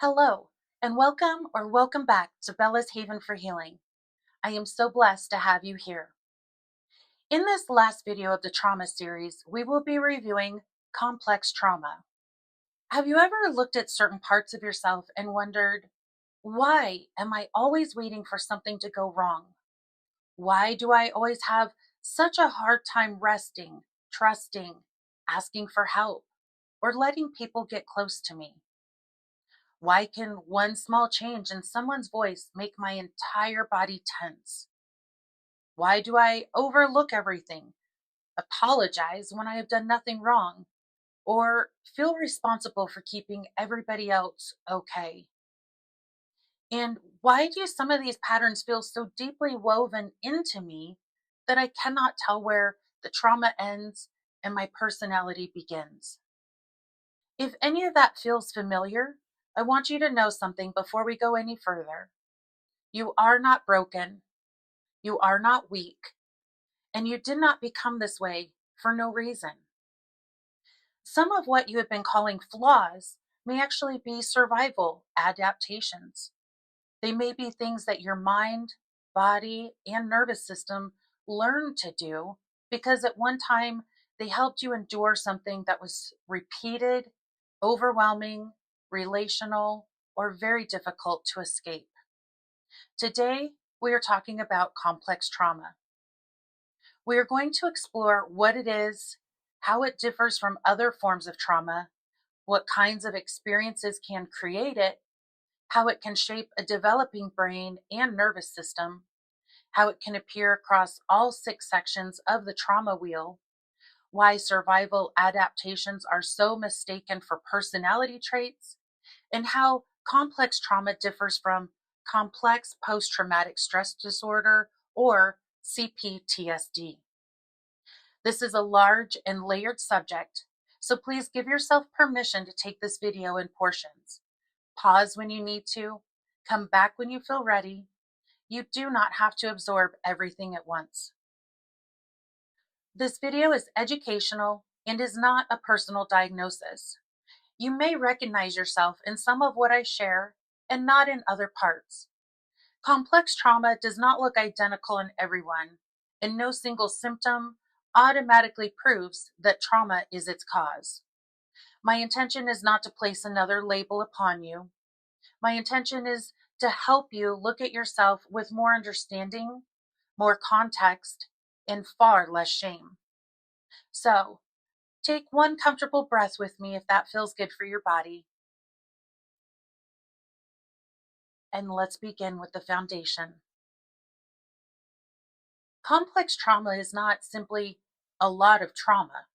Hello, and welcome back to Bella's Haven for Healing. I am so blessed to have you here. In this last video of the trauma series, we will be reviewing complex trauma. Have you ever looked at certain parts of yourself and wondered, why am I always waiting for something to go wrong? Why do I always have such a hard time resting, trusting, asking for help, or letting people get close to me? Why can one small change in someone's voice make my entire body tense? Why do I overlook everything, apologize when I have done nothing wrong, or feel responsible for keeping everybody else okay? And why do some of these patterns feel so deeply woven into me that I cannot tell where the trauma ends and my personality begins? If any of that feels familiar, I want you to know something before we go any further. You are not broken. You are not weak. And you did not become this way for no reason. Some of what you have been calling flaws may actually be survival adaptations. They may be things that your mind, body, and nervous system learned to do because at one time they helped you endure something that was repeated, overwhelming, relational, or very difficult to escape. Today, we are talking about complex trauma. We are going to explore what it is, how it differs from other forms of trauma, what kinds of experiences can create it, how it can shape a developing brain and nervous system, how it can appear across all 6 sections of the trauma wheel, why survival adaptations are so mistaken for personality traits, and how complex trauma differs from complex post-traumatic stress disorder or CPTSD. This is a large and layered subject, so please give yourself permission to take this video in portions. Pause when you need to, come back when you feel ready. You do not have to absorb everything at once. This video is educational and is not a personal diagnosis. You may recognize yourself in some of what I share and not in other parts. Complex trauma does not look identical in everyone, and no single symptom automatically proves that trauma is its cause. My intention is not to place another label upon you. My intention is to help you look at yourself with more understanding, more context, and far less shame. So, take one comfortable breath with me if that feels good for your body. And let's begin with the foundation. Complex trauma is not simply a lot of trauma.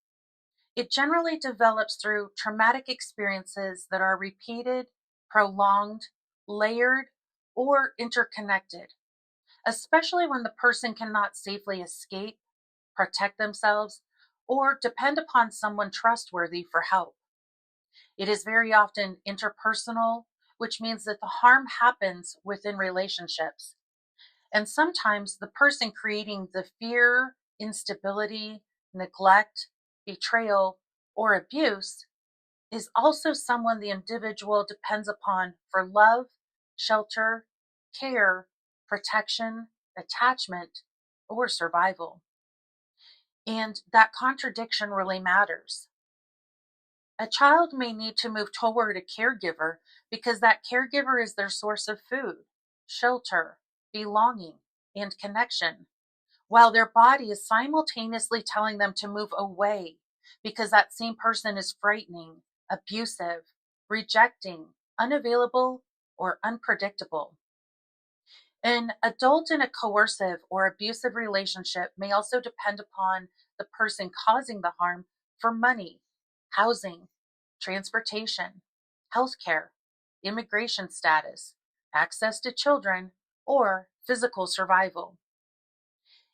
It generally develops through traumatic experiences that are repeated, prolonged, layered, or interconnected, especially when the person cannot safely escape, protect themselves, or depend upon someone trustworthy for help. It is very often interpersonal, which means that the harm happens within relationships. And sometimes the person creating the fear, instability, neglect, betrayal, or abuse is also someone the individual depends upon for love, shelter, care, protection, attachment, or survival. And that contradiction really matters. A child may need to move toward a caregiver because that caregiver is their source of food, shelter, belonging, and connection, while their body is simultaneously telling them to move away because that same person is frightening, abusive, rejecting, unavailable, or unpredictable. An adult in a coercive or abusive relationship may also depend upon the person causing the harm for money, housing, transportation, healthcare, immigration status, access to children, or physical survival.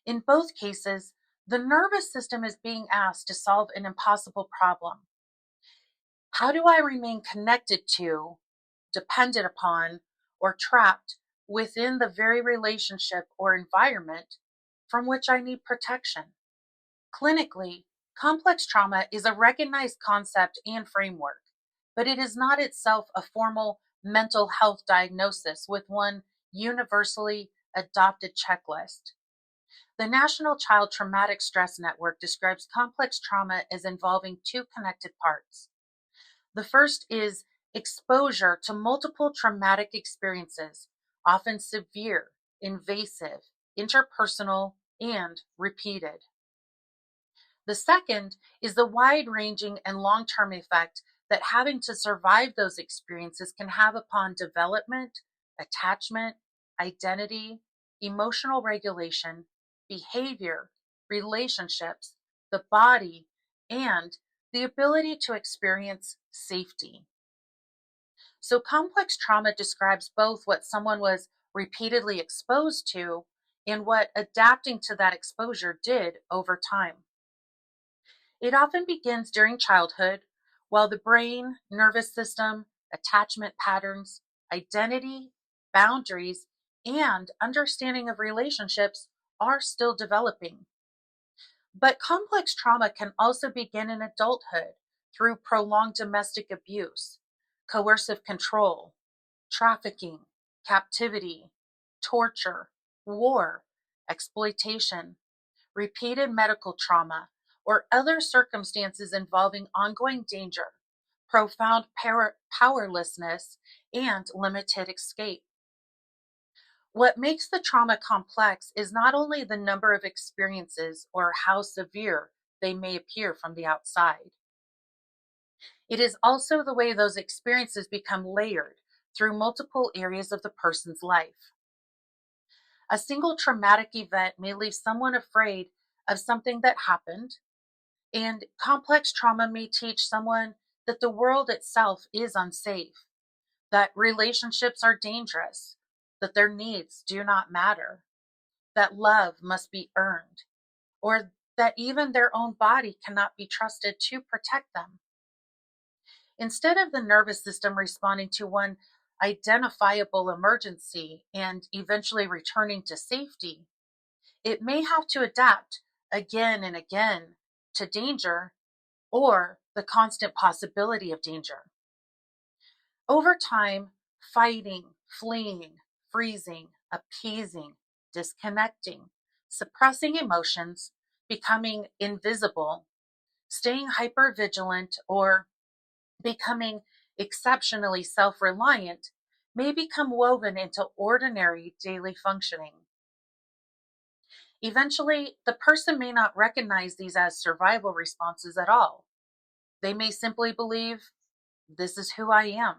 In both cases, the nervous system is being asked to solve an impossible problem. How do I remain connected to, dependent upon, or trapped within the very relationship or environment from which I need protection? Clinically, complex trauma is a recognized concept and framework. but it is not itself a formal mental health diagnosis with one universally adopted checklist. The National Child Traumatic Stress Network describes complex trauma as involving two connected parts. The first is exposure to multiple traumatic experiences, often severe, invasive, interpersonal, and repeated. The second is the wide-ranging and long-term effect that having to survive those experiences can have upon development, attachment, identity, emotional regulation, behavior, relationships, the body, and the ability to experience safety. So complex trauma describes both what someone was repeatedly exposed to and what adapting to that exposure did over time. It often begins during childhood, while the brain, nervous system, attachment patterns, identity, boundaries, and understanding of relationships are still developing. But complex trauma can also begin in adulthood through prolonged domestic abuse, coercive control, trafficking, captivity, torture, war, exploitation, repeated medical trauma, or other circumstances involving ongoing danger, profound powerlessness, and limited escape. What makes the trauma complex is not only the number of experiences or how severe they may appear from the outside. It is also the way those experiences become layered through multiple areas of the person's life. A single traumatic event may leave someone afraid of something that happened, and complex trauma may teach someone that the world itself is unsafe, that relationships are dangerous, that their needs do not matter, that love must be earned, or that even their own body cannot be trusted to protect them. Instead of the nervous system responding to one identifiable emergency and eventually returning to safety, it may have to adapt again and again to danger or the constant possibility of danger. Over time, fighting, fleeing, freezing, appeasing, disconnecting, suppressing emotions, becoming invisible, staying hypervigilant, or becoming exceptionally self-reliant may become woven into ordinary daily functioning. Eventually, the person may not recognize these as survival responses at all. They may simply believe, this is who I am.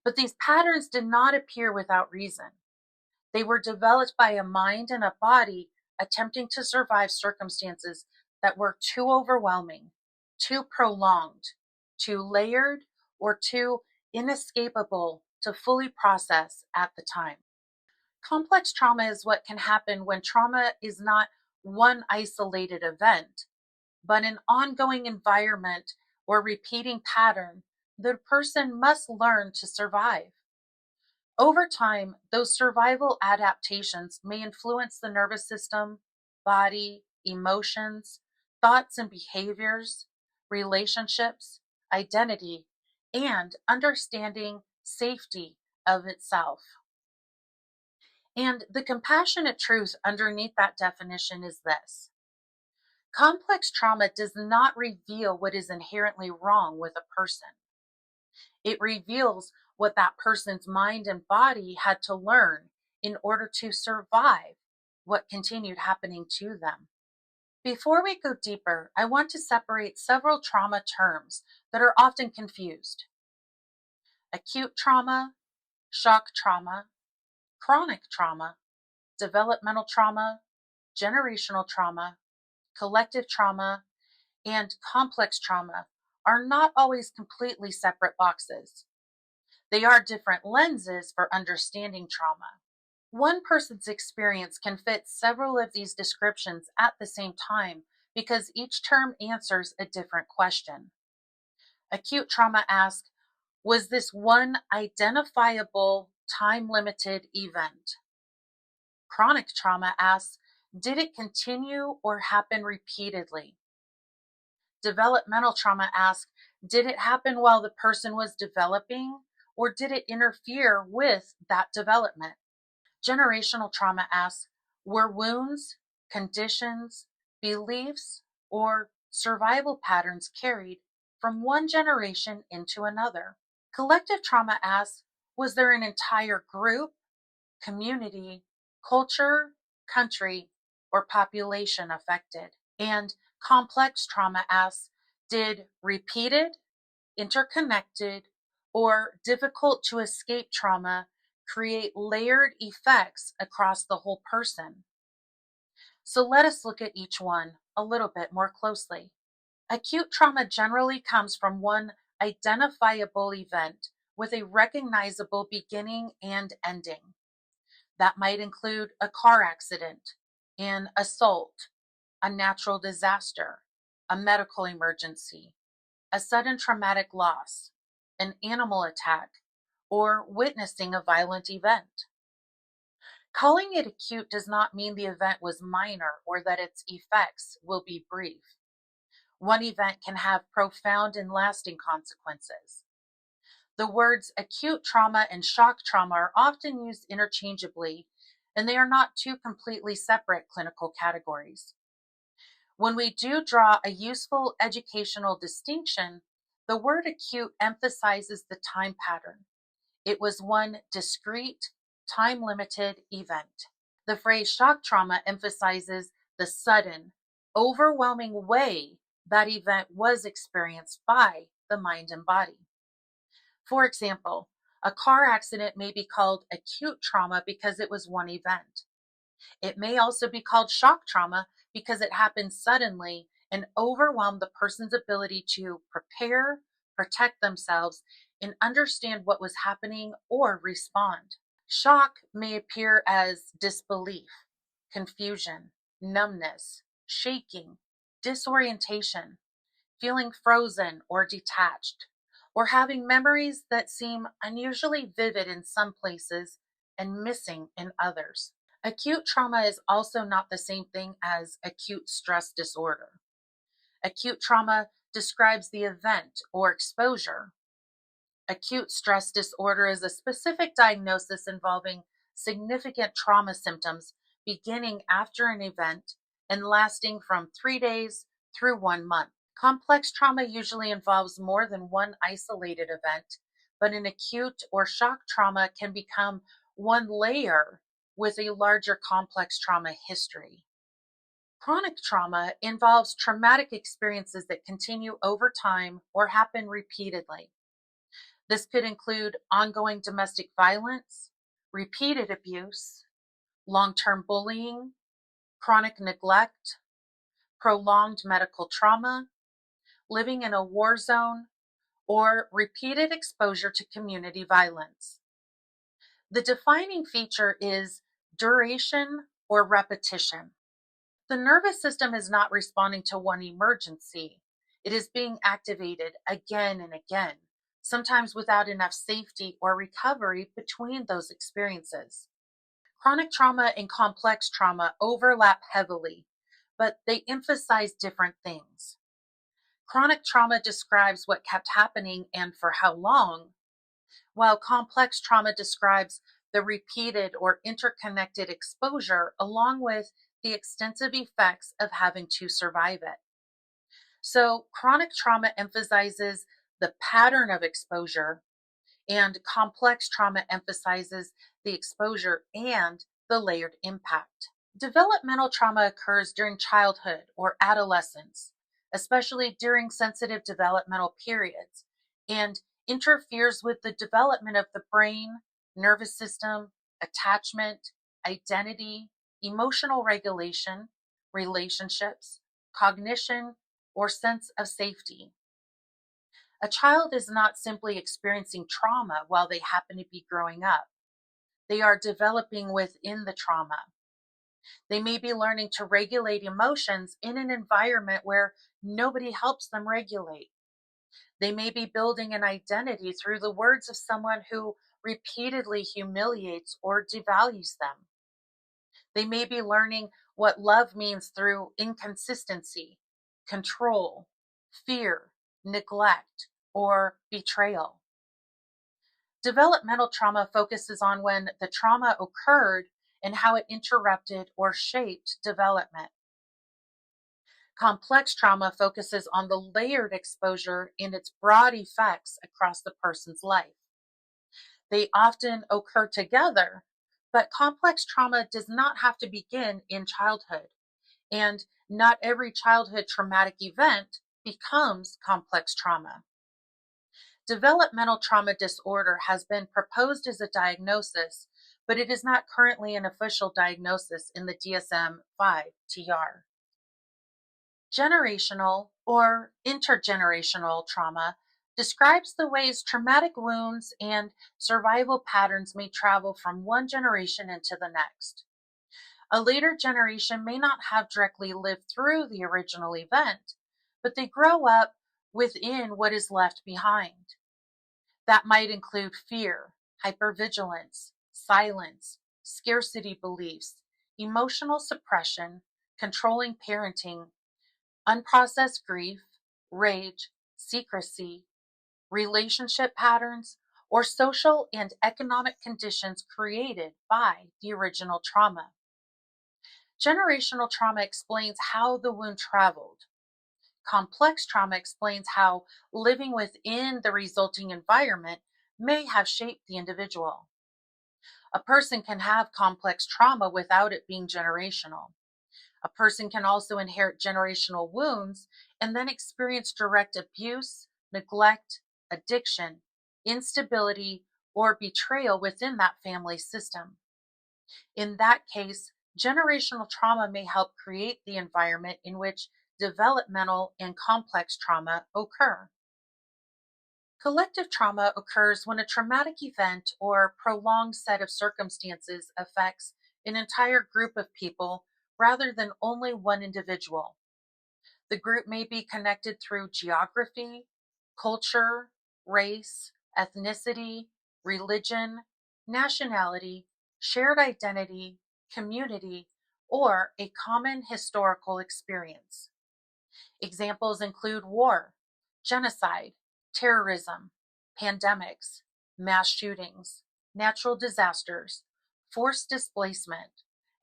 But these patterns did not appear without reason. They were developed by a mind and a body attempting to survive circumstances that were too overwhelming, too prolonged, too layered, or too inescapable to fully process at the time. Complex trauma is what can happen when trauma is not one isolated event, but an ongoing environment or repeating pattern the person must learn to survive. Over time, those survival adaptations may influence the nervous system, body, emotions, thoughts and behaviors, relationships, identity, and understanding safety of itself. And the compassionate truth underneath that definition is this: complex trauma does not reveal what is inherently wrong with a person. It reveals what that person's mind and body had to learn in order to survive what continued happening to them. Before we go deeper, I want to separate several trauma terms that are often confused: acute trauma, shock trauma, chronic trauma, developmental trauma, generational trauma, collective trauma, and complex trauma are not always completely separate boxes. They are different lenses for understanding trauma. One person's experience can fit several of these descriptions at the same time because each term answers a different question. Acute trauma asks, was this one identifiable, time-limited event? Chronic trauma asks, did it continue or happen repeatedly? Developmental trauma asks, Did it happen while the person was developing, or did it interfere with that development? Generational trauma asks, were wounds, conditions, beliefs, or survival patterns carried from one generation into another? Collective trauma asks, was there an entire group, community, culture, country, or population affected? And complex trauma asks, did repeated, interconnected, or difficult to escape trauma create layered effects across the whole person? So let us look at each one a little bit more closely. Acute trauma generally comes from one identifiable event with a recognizable beginning and ending. That might include a car accident, an assault, a natural disaster, a medical emergency, a sudden traumatic loss, an animal attack, or witnessing a violent event. Calling it acute does not mean the event was minor or that its effects will be brief. One event can have profound and lasting consequences. The words acute trauma and shock trauma are often used interchangeably, and they are not two completely separate clinical categories. When we do draw a useful educational distinction, the word acute emphasizes the time pattern. It was one discrete, time-limited event. The phrase shock trauma emphasizes the sudden, overwhelming way that event was experienced by the mind and body. For example, a car accident may be called acute trauma because it was one event. It may also be called shock trauma because it happened suddenly and overwhelmed the person's ability to prepare, protect themselves, and understand what was happening or respond. Shock may appear as disbelief, confusion, numbness, shaking, disorientation, feeling frozen or detached, or having memories that seem unusually vivid in some places and missing in others. Acute trauma is also not the same thing as acute stress disorder. Acute trauma describes the event or exposure. Acute stress disorder is a specific diagnosis involving significant trauma symptoms beginning after an event and lasting from 3 days through 1 month. Complex trauma usually involves more than one isolated event, but an acute or shock trauma can become one layer with a larger complex trauma history. Chronic trauma involves traumatic experiences that continue over time or happen repeatedly. This could include ongoing domestic violence, repeated abuse, long-term bullying, chronic neglect, prolonged medical trauma, living in a war zone, or repeated exposure to community violence. The defining feature is duration or repetition. The nervous system is not responding to one emergency. It is being activated again and again, sometimes without enough safety or recovery between those experiences. Chronic trauma and complex trauma overlap heavily, but they emphasize different things. Chronic trauma describes what kept happening and for how long, while complex trauma describes the repeated or interconnected exposure along with the extensive effects of having to survive it. So, chronic trauma emphasizes the pattern of exposure, and complex trauma emphasizes the exposure and the layered impact. Developmental trauma occurs during childhood or adolescence, especially during sensitive developmental periods, and interferes with the development of the brain, nervous system, attachment, identity, emotional regulation, relationships, cognition, or sense of safety. A child is not simply experiencing trauma while they happen to be growing up. They are developing within the trauma. They may be learning to regulate emotions in an environment where nobody helps them regulate. They may be building an identity through the words of someone who repeatedly humiliates or devalues them. They may be learning what love means through inconsistency, control, fear, neglect, or betrayal. Developmental trauma focuses on when the trauma occurred and how it interrupted or shaped development. Complex trauma focuses on the layered exposure and its broad effects across the person's life. They often occur together, but complex trauma does not have to begin in childhood, and not every childhood traumatic event becomes complex trauma. Developmental trauma disorder has been proposed as a diagnosis, but it is not currently an official diagnosis in the DSM-5 TR. Generational or intergenerational trauma describes the ways traumatic wounds and survival patterns may travel from one generation into the next. A later generation may not have directly lived through the original event, but they grow up within what is left behind. That might include fear, hypervigilance, silence, scarcity beliefs, emotional suppression, controlling parenting, unprocessed grief, rage, secrecy, relationship patterns, or social and economic conditions created by the original trauma. Generational trauma explains how the wound traveled. Complex trauma explains how living within the resulting environment may have shaped the individual. A person can have complex trauma without it being generational. A person can also inherit generational wounds and then experience direct abuse, neglect, addiction, instability, or betrayal within that family system. In that case, generational trauma may help create the environment in which developmental and complex trauma occur. Collective trauma occurs when a traumatic event or prolonged set of circumstances affects an entire group of people rather than only one individual. The group may be connected through geography, culture, race, ethnicity, religion, nationality, shared identity, community, or a common historical experience. Examples include war, genocide, terrorism, pandemics, mass shootings, natural disasters, forced displacement,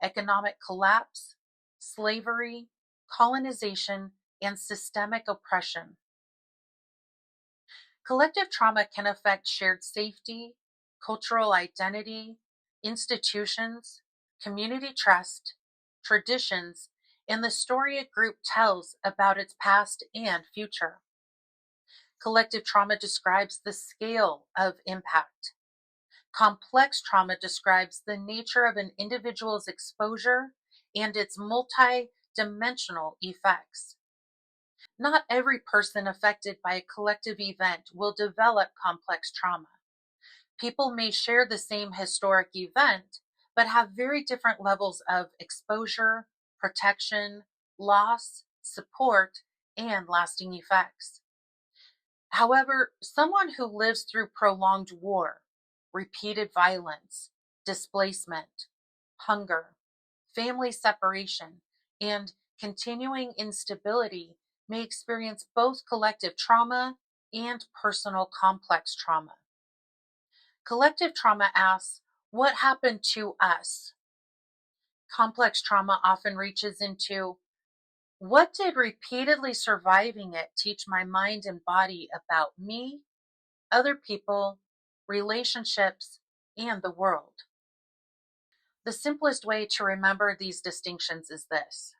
economic collapse, slavery, colonization, and systemic oppression. Collective trauma can affect shared safety, cultural identity, institutions, community trust, traditions, and the story a group tells about its past and future. Collective trauma describes the scale of impact. Complex trauma describes the nature of an individual's exposure and its multi-dimensional effects. Not every person affected by a collective event will develop complex trauma. People may share the same historic event, but have very different levels of exposure, protection, loss, support, and lasting effects. However, someone who lives through prolonged war, repeated violence, displacement, hunger, family separation, and continuing instability may experience both collective trauma and personal complex trauma. Collective trauma asks, what happened to us? Complex trauma often reaches into, what did repeatedly surviving it teach my mind and body about me, other people, relationships, and the world? The simplest way to remember these distinctions is this.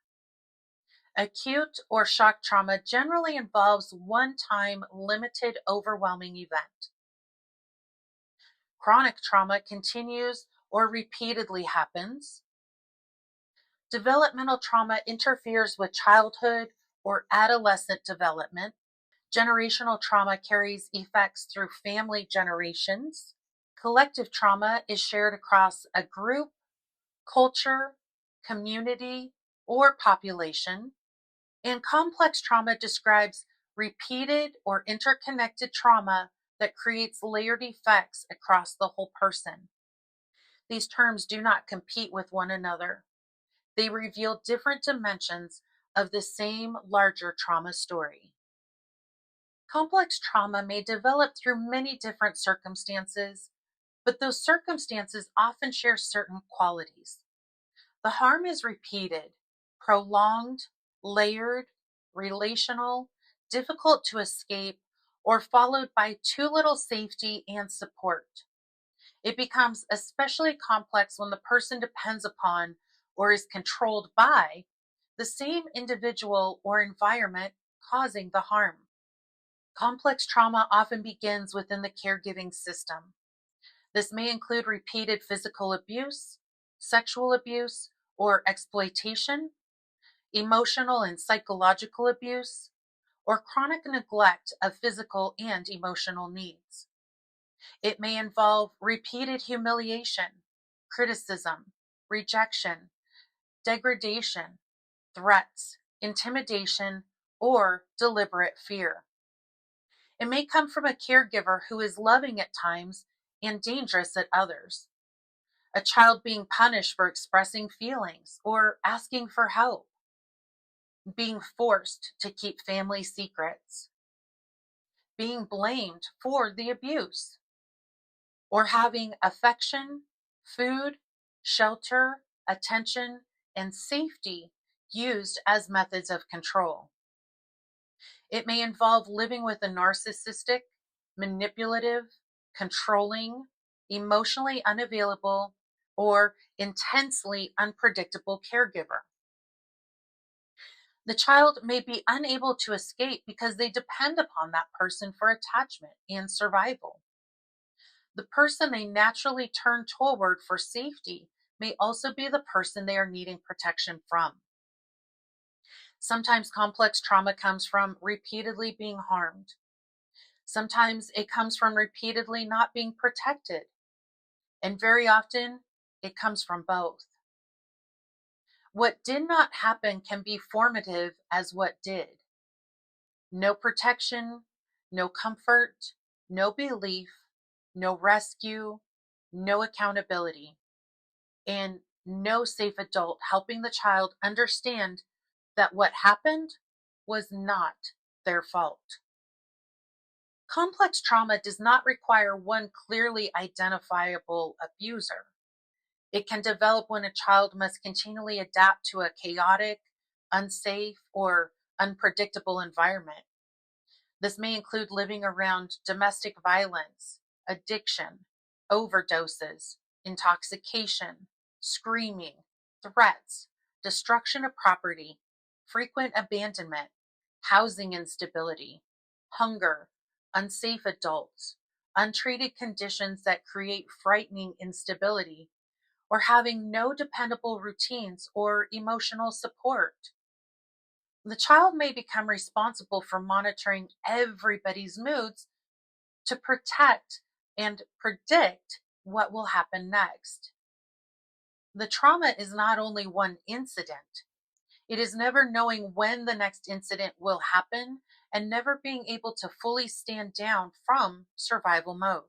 Acute or shock trauma generally involves one-time, limited, overwhelming event. Chronic trauma continues or repeatedly happens. Developmental trauma interferes with childhood or adolescent development. Generational trauma carries effects through family generations. Collective trauma is shared across a group, culture, community, or population. And complex trauma describes repeated or interconnected trauma that creates layered effects across the whole person. These terms do not compete with one another. They reveal different dimensions of the same larger trauma story. Complex trauma may develop through many different circumstances, but those circumstances often share certain qualities. The harm is repeated, prolonged, layered, relational, difficult to escape, or followed by too little safety and support. It becomes especially complex when the person depends upon or is controlled by the same individual or environment causing the harm. Complex trauma often begins within the caregiving system. This may include repeated physical abuse, sexual abuse or exploitation, emotional and psychological abuse, or chronic neglect of physical and emotional needs. It may involve repeated humiliation, criticism, rejection, degradation, threats, intimidation, or deliberate fear. It may come from a caregiver who is loving at times and dangerous at others. A child being punished for expressing feelings or asking for help. Being forced to keep family secrets. Being blamed for the abuse. Or having affection, food, shelter, attention, and safety used as methods of control. It may involve living with a narcissistic, manipulative, controlling, emotionally unavailable, or intensely unpredictable caregiver. The child may be unable to escape because they depend upon that person for attachment and survival. The person they naturally turn toward for safety may also be the person they are needing protection from. Sometimes complex trauma comes from repeatedly being harmed. Sometimes it comes from repeatedly not being protected. And very often, it comes from both. What did not happen can be formative as what did. No protection, no comfort, no belief, no rescue, no accountability, and no safe adult helping the child understand that what happened was not their fault. Complex trauma does not require one clearly identifiable abuser. It can develop when a child must continually adapt to a chaotic, unsafe, or unpredictable environment. This may include living around domestic violence, addiction, overdoses, intoxication, screaming, threats, destruction of property, frequent abandonment, housing instability, hunger, unsafe adults, untreated conditions that create frightening instability, or having no dependable routines or emotional support. The child may become responsible for monitoring everybody's moods to protect and predict what will happen next. The trauma is not only one incident, it is never knowing when the next incident will happen and never being able to fully stand down from survival mode.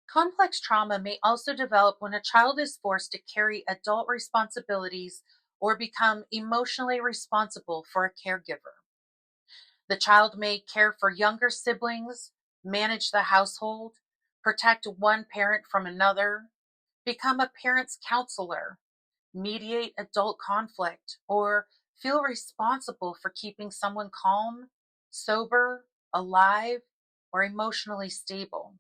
Complex trauma may also develop when a child is forced to carry adult responsibilities or become emotionally responsible for a caregiver. The child may care for younger siblings, manage the household, protect one parent from another, become a parent's counselor, mediate adult conflict, or feel responsible for keeping someone calm, sober, alive, or emotionally stable.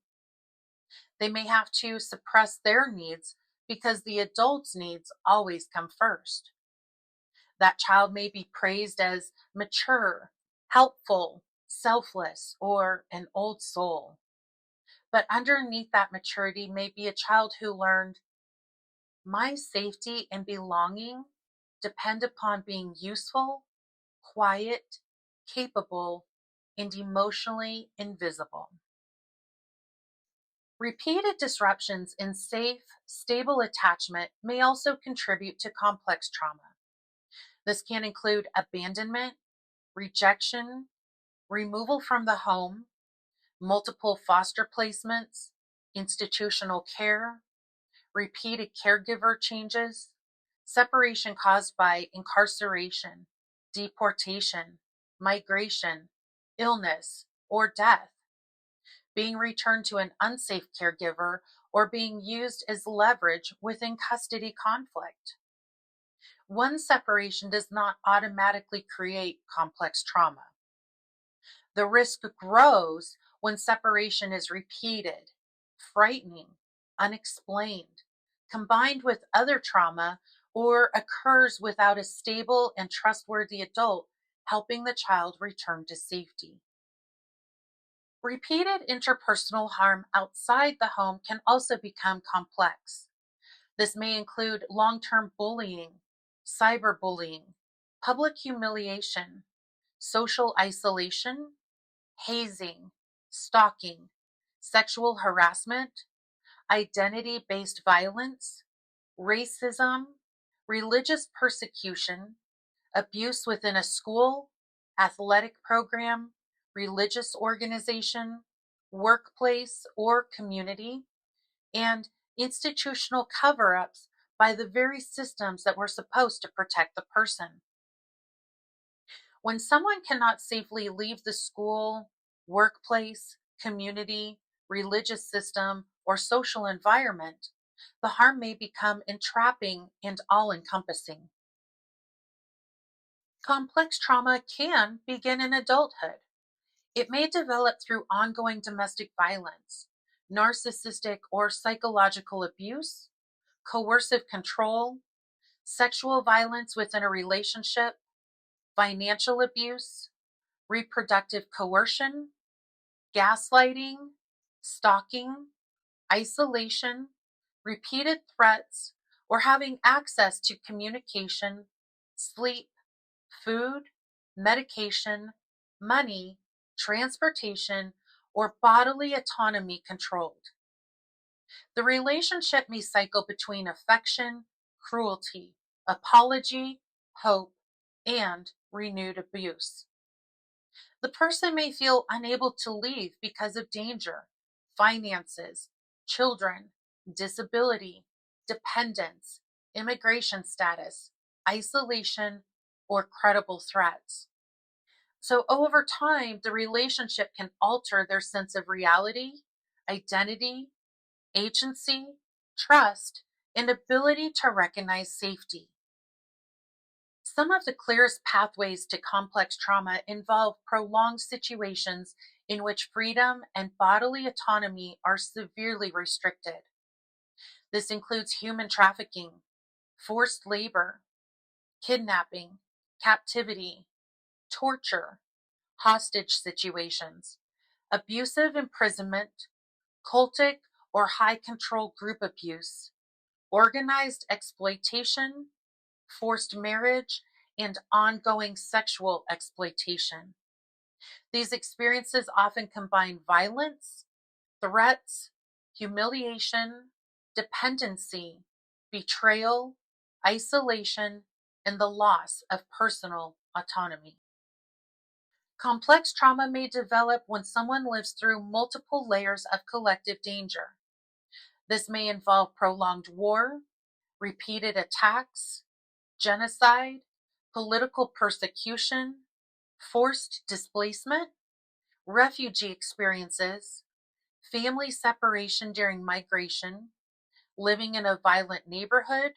They may have to suppress their needs because the adult's needs always come first. That child may be praised as mature, helpful, selfless, or an old soul. But underneath that maturity may be a child who learned, my safety and belonging depend upon being useful, quiet, capable, and emotionally invisible. Repeated disruptions in safe, stable attachment may also contribute to complex trauma. This can include abandonment, rejection, removal from the home, multiple foster placements, institutional care, repeated caregiver changes, separation caused by incarceration, deportation, migration, illness, or death, being returned to an unsafe caregiver, or being used as leverage within custody conflict. One separation does not automatically create complex trauma. The risk grows when separation is repeated, frightening, unexplained, combined with other trauma, or occurs without a stable and trustworthy adult helping the child return to safety. Repeated interpersonal harm outside the home can also become complex. This may include long-term bullying, cyberbullying, public humiliation, social isolation, hazing, stalking, sexual harassment, identity-based violence, racism, religious persecution, abuse within a school, athletic program, religious organization, workplace, or community, and institutional cover-ups by the very systems that were supposed to protect the person. When someone cannot safely leave the school, workplace, community, religious system, or social environment, the harm may become entrapping and all-encompassing. Complex trauma can begin in adulthood. It may develop through ongoing domestic violence, narcissistic or psychological abuse, coercive control, sexual violence within a relationship, financial abuse, reproductive coercion, gaslighting, stalking, isolation, repeated threats, or having access to communication, sleep, food, medication, money, transportation, or bodily autonomy controlled. The relationship may cycle between affection, cruelty, apology, hope, and renewed abuse. The person may feel unable to leave because of danger, finances, children, disability, dependence, immigration status, isolation, or credible threats. So over time, the relationship can alter their sense of reality, identity, agency, trust, and ability to recognize safety. Some of the clearest pathways to complex trauma involve prolonged situations in which freedom and bodily autonomy are severely restricted. This includes human trafficking, forced labor, kidnapping, captivity, torture, hostage situations, abusive imprisonment, cultic or high control group abuse, organized exploitation, forced marriage, and ongoing sexual exploitation. These experiences often combine violence, threats, humiliation, dependency, betrayal, isolation, and the loss of personal autonomy. Complex trauma may develop when someone lives through multiple layers of collective danger. This may involve prolonged war, repeated attacks, genocide, political persecution, forced displacement, refugee experiences, family separation during migration, living in a violent neighborhood,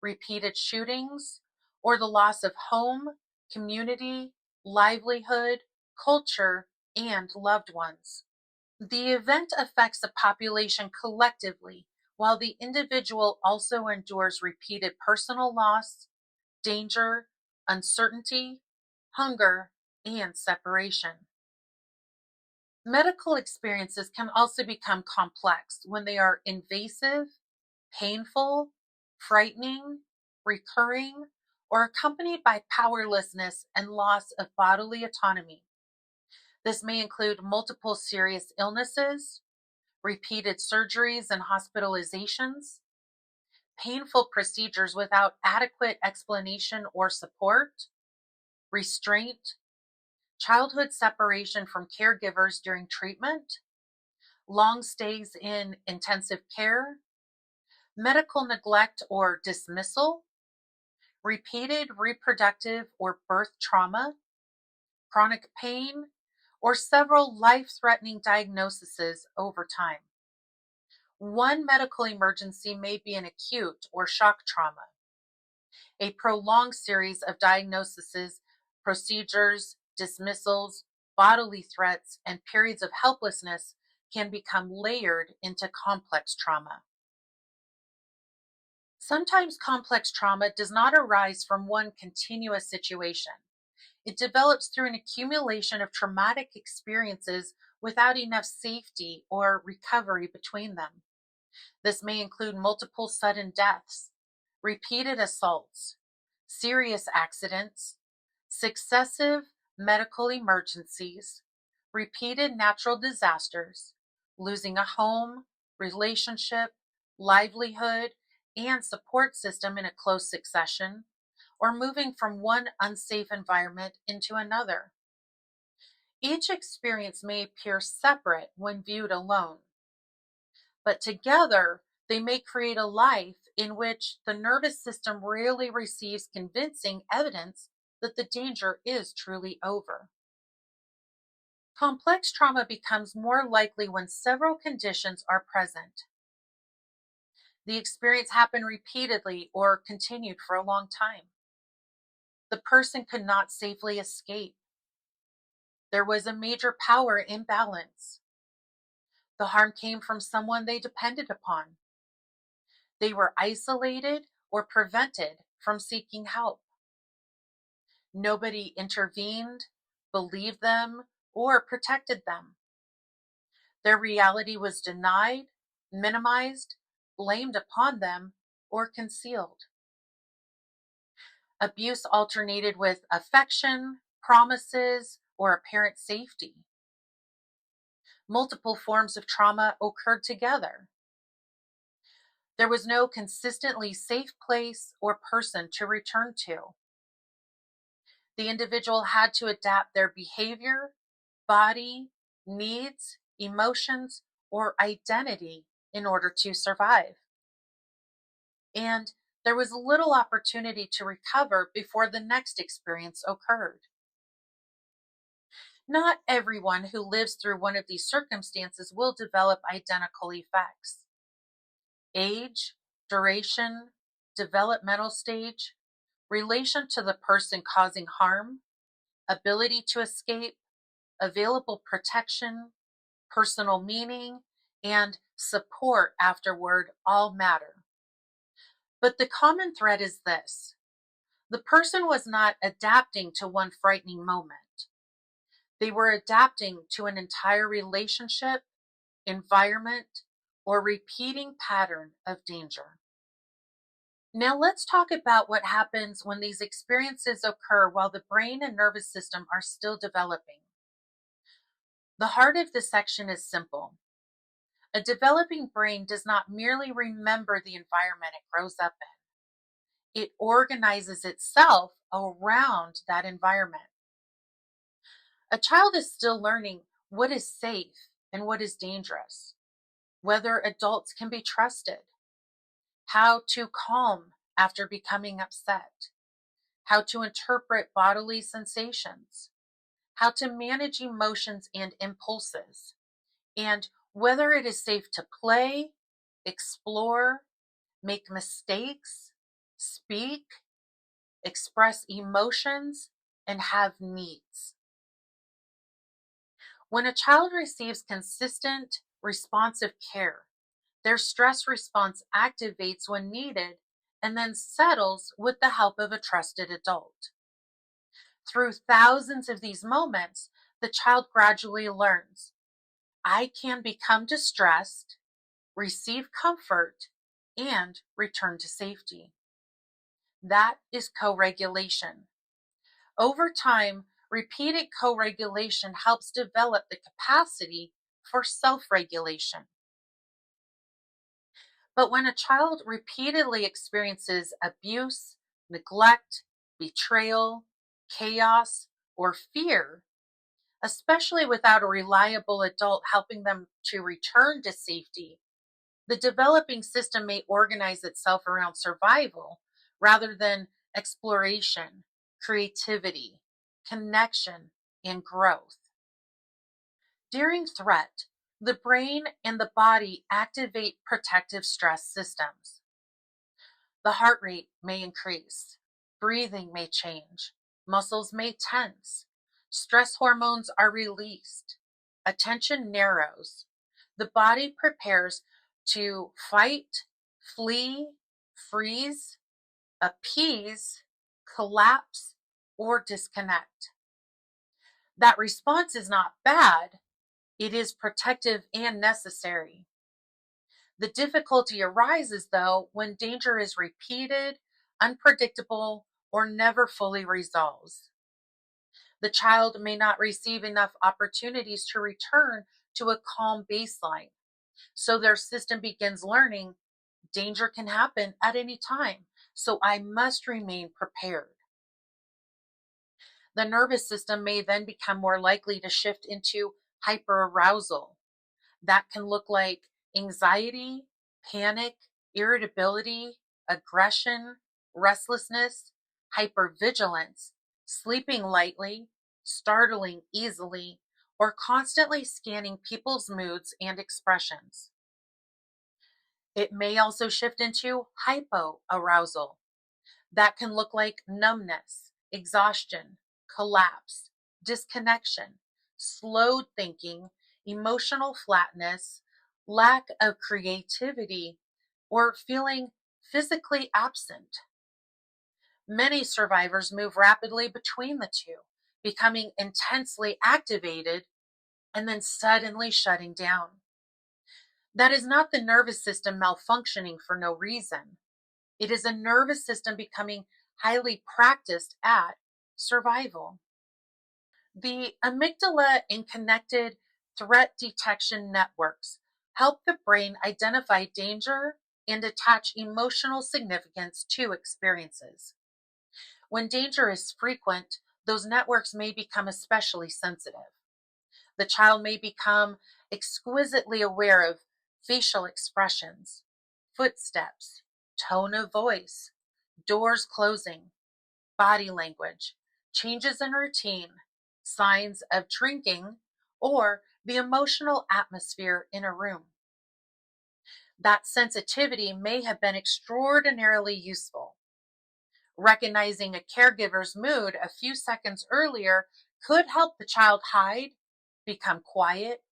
repeated shootings, or the loss of home, community, livelihood, culture, and loved ones. The event affects the population collectively, while the individual also endures repeated personal loss, danger, uncertainty, hunger, and separation. Medical experiences can also become complex when they are invasive, painful, frightening, recurring, or accompanied by powerlessness and loss of bodily autonomy. This may include multiple serious illnesses, repeated surgeries and hospitalizations, painful procedures without adequate explanation or support, restraint, childhood separation from caregivers during treatment, long stays in intensive care, medical neglect or dismissal, repeated reproductive or birth trauma, chronic pain, or several life-threatening diagnoses over time. One medical emergency may be an acute or shock trauma. A prolonged series of diagnoses, procedures, dismissals, bodily threats, and periods of helplessness can become layered into complex trauma. Sometimes complex trauma does not arise from one continuous situation. It develops through an accumulation of traumatic experiences without enough safety or recovery between them. This may include multiple sudden deaths, repeated assaults, serious accidents, successive medical emergencies, repeated natural disasters, losing a home, relationship, livelihood, and support system in a close succession, or moving from one unsafe environment into another. Each experience may appear separate when viewed alone, but together they may create a life in which the nervous system rarely receives convincing evidence that the danger is truly over. Complex trauma becomes more likely when several conditions are present. The experience happened repeatedly or continued for a long time. The person could not safely escape. There was a major power imbalance. The harm came from someone they depended upon. They were isolated or prevented from seeking help. Nobody intervened, believed them, or protected them. Their reality was denied, minimized, blamed upon them, or concealed. Abuse alternated with affection, promises, or apparent safety. Multiple forms of trauma occurred together. There was no consistently safe place or person to return to. The individual had to adapt their behavior, body, needs, emotions, or identity in order to survive. And there was little opportunity to recover before the next experience occurred. Not everyone who lives through one of these circumstances will develop identical effects. Age, duration, developmental stage, relation to the person causing harm, ability to escape, available protection, personal meaning, and support afterward all matter. But the common thread is this: the person was not adapting to one frightening moment. They were adapting to an entire relationship, environment, or repeating pattern of danger. Now let's talk about what happens when these experiences occur while the brain and nervous system are still developing. The heart of this section is simple. A developing brain does not merely remember the environment it grows up in. It organizes itself around that environment. A child is still learning what is safe and what is dangerous, whether adults can be trusted, how to calm after becoming upset, how to interpret bodily sensations, how to manage emotions and impulses, and whether it is safe to play, explore, make mistakes, speak, express emotions, and have needs. When a child receives consistent, responsive care, their stress response activates when needed and then settles with the help of a trusted adult. Through thousands of these moments, the child gradually learns, I can become distressed, receive comfort, and return to safety. That is co-regulation. Over time, repeated co-regulation helps develop the capacity for self-regulation. But when a child repeatedly experiences abuse, neglect, betrayal, chaos, or fear, especially without a reliable adult helping them to return to safety, the developing system may organize itself around survival rather than exploration, creativity, connection, and growth. During threat, the brain and the body activate protective stress systems. The heart rate may increase, breathing may change, muscles may tense, stress hormones are released, attention narrows, the body prepares to fight, flee, freeze, appease, collapse, or disconnect. That response is not bad, it is protective and necessary. The difficulty arises, though, when danger is repeated, unpredictable, or never fully resolves. The child may not receive enough opportunities to return to a calm baseline, so their system begins learning danger can happen at any time, so I must remain prepared. The nervous system may then become more likely to shift into hyperarousal. That can look like anxiety, panic, irritability, aggression, restlessness, hypervigilance, sleeping lightly, startling easily, or constantly scanning people's moods and expressions. It may also shift into hypoarousal. That can look like numbness, exhaustion, collapse, disconnection, slowed thinking, emotional flatness, lack of creativity, or feeling physically absent. Many survivors move rapidly between the two, becoming intensely activated and then suddenly shutting down. That is not the nervous system malfunctioning for no reason. It is a nervous system becoming highly practiced at survival. The amygdala and connected threat detection networks help the brain identify danger and attach emotional significance to experiences. When danger is frequent, those networks may become especially sensitive. The child may become exquisitely aware of facial expressions, footsteps, tone of voice, doors closing, body language, changes in routine, signs of drinking, or the emotional atmosphere in a room. That sensitivity may have been extraordinarily useful. Recognizing a caregiver's mood a few seconds earlier could help the child hide, become quiet,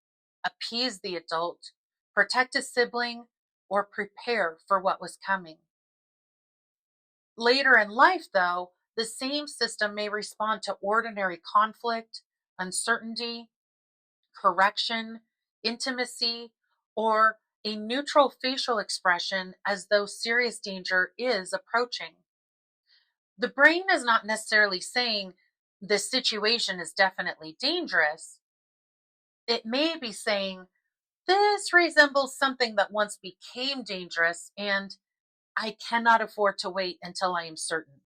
appease the adult, protect a sibling, or prepare for what was coming. Later in life, though, the same system may respond to ordinary conflict, uncertainty, correction, intimacy, or a neutral facial expression as though serious danger is approaching. The brain is not necessarily saying this situation is definitely dangerous. It may be saying this resembles something that once became dangerous and I cannot afford to wait until I am certain.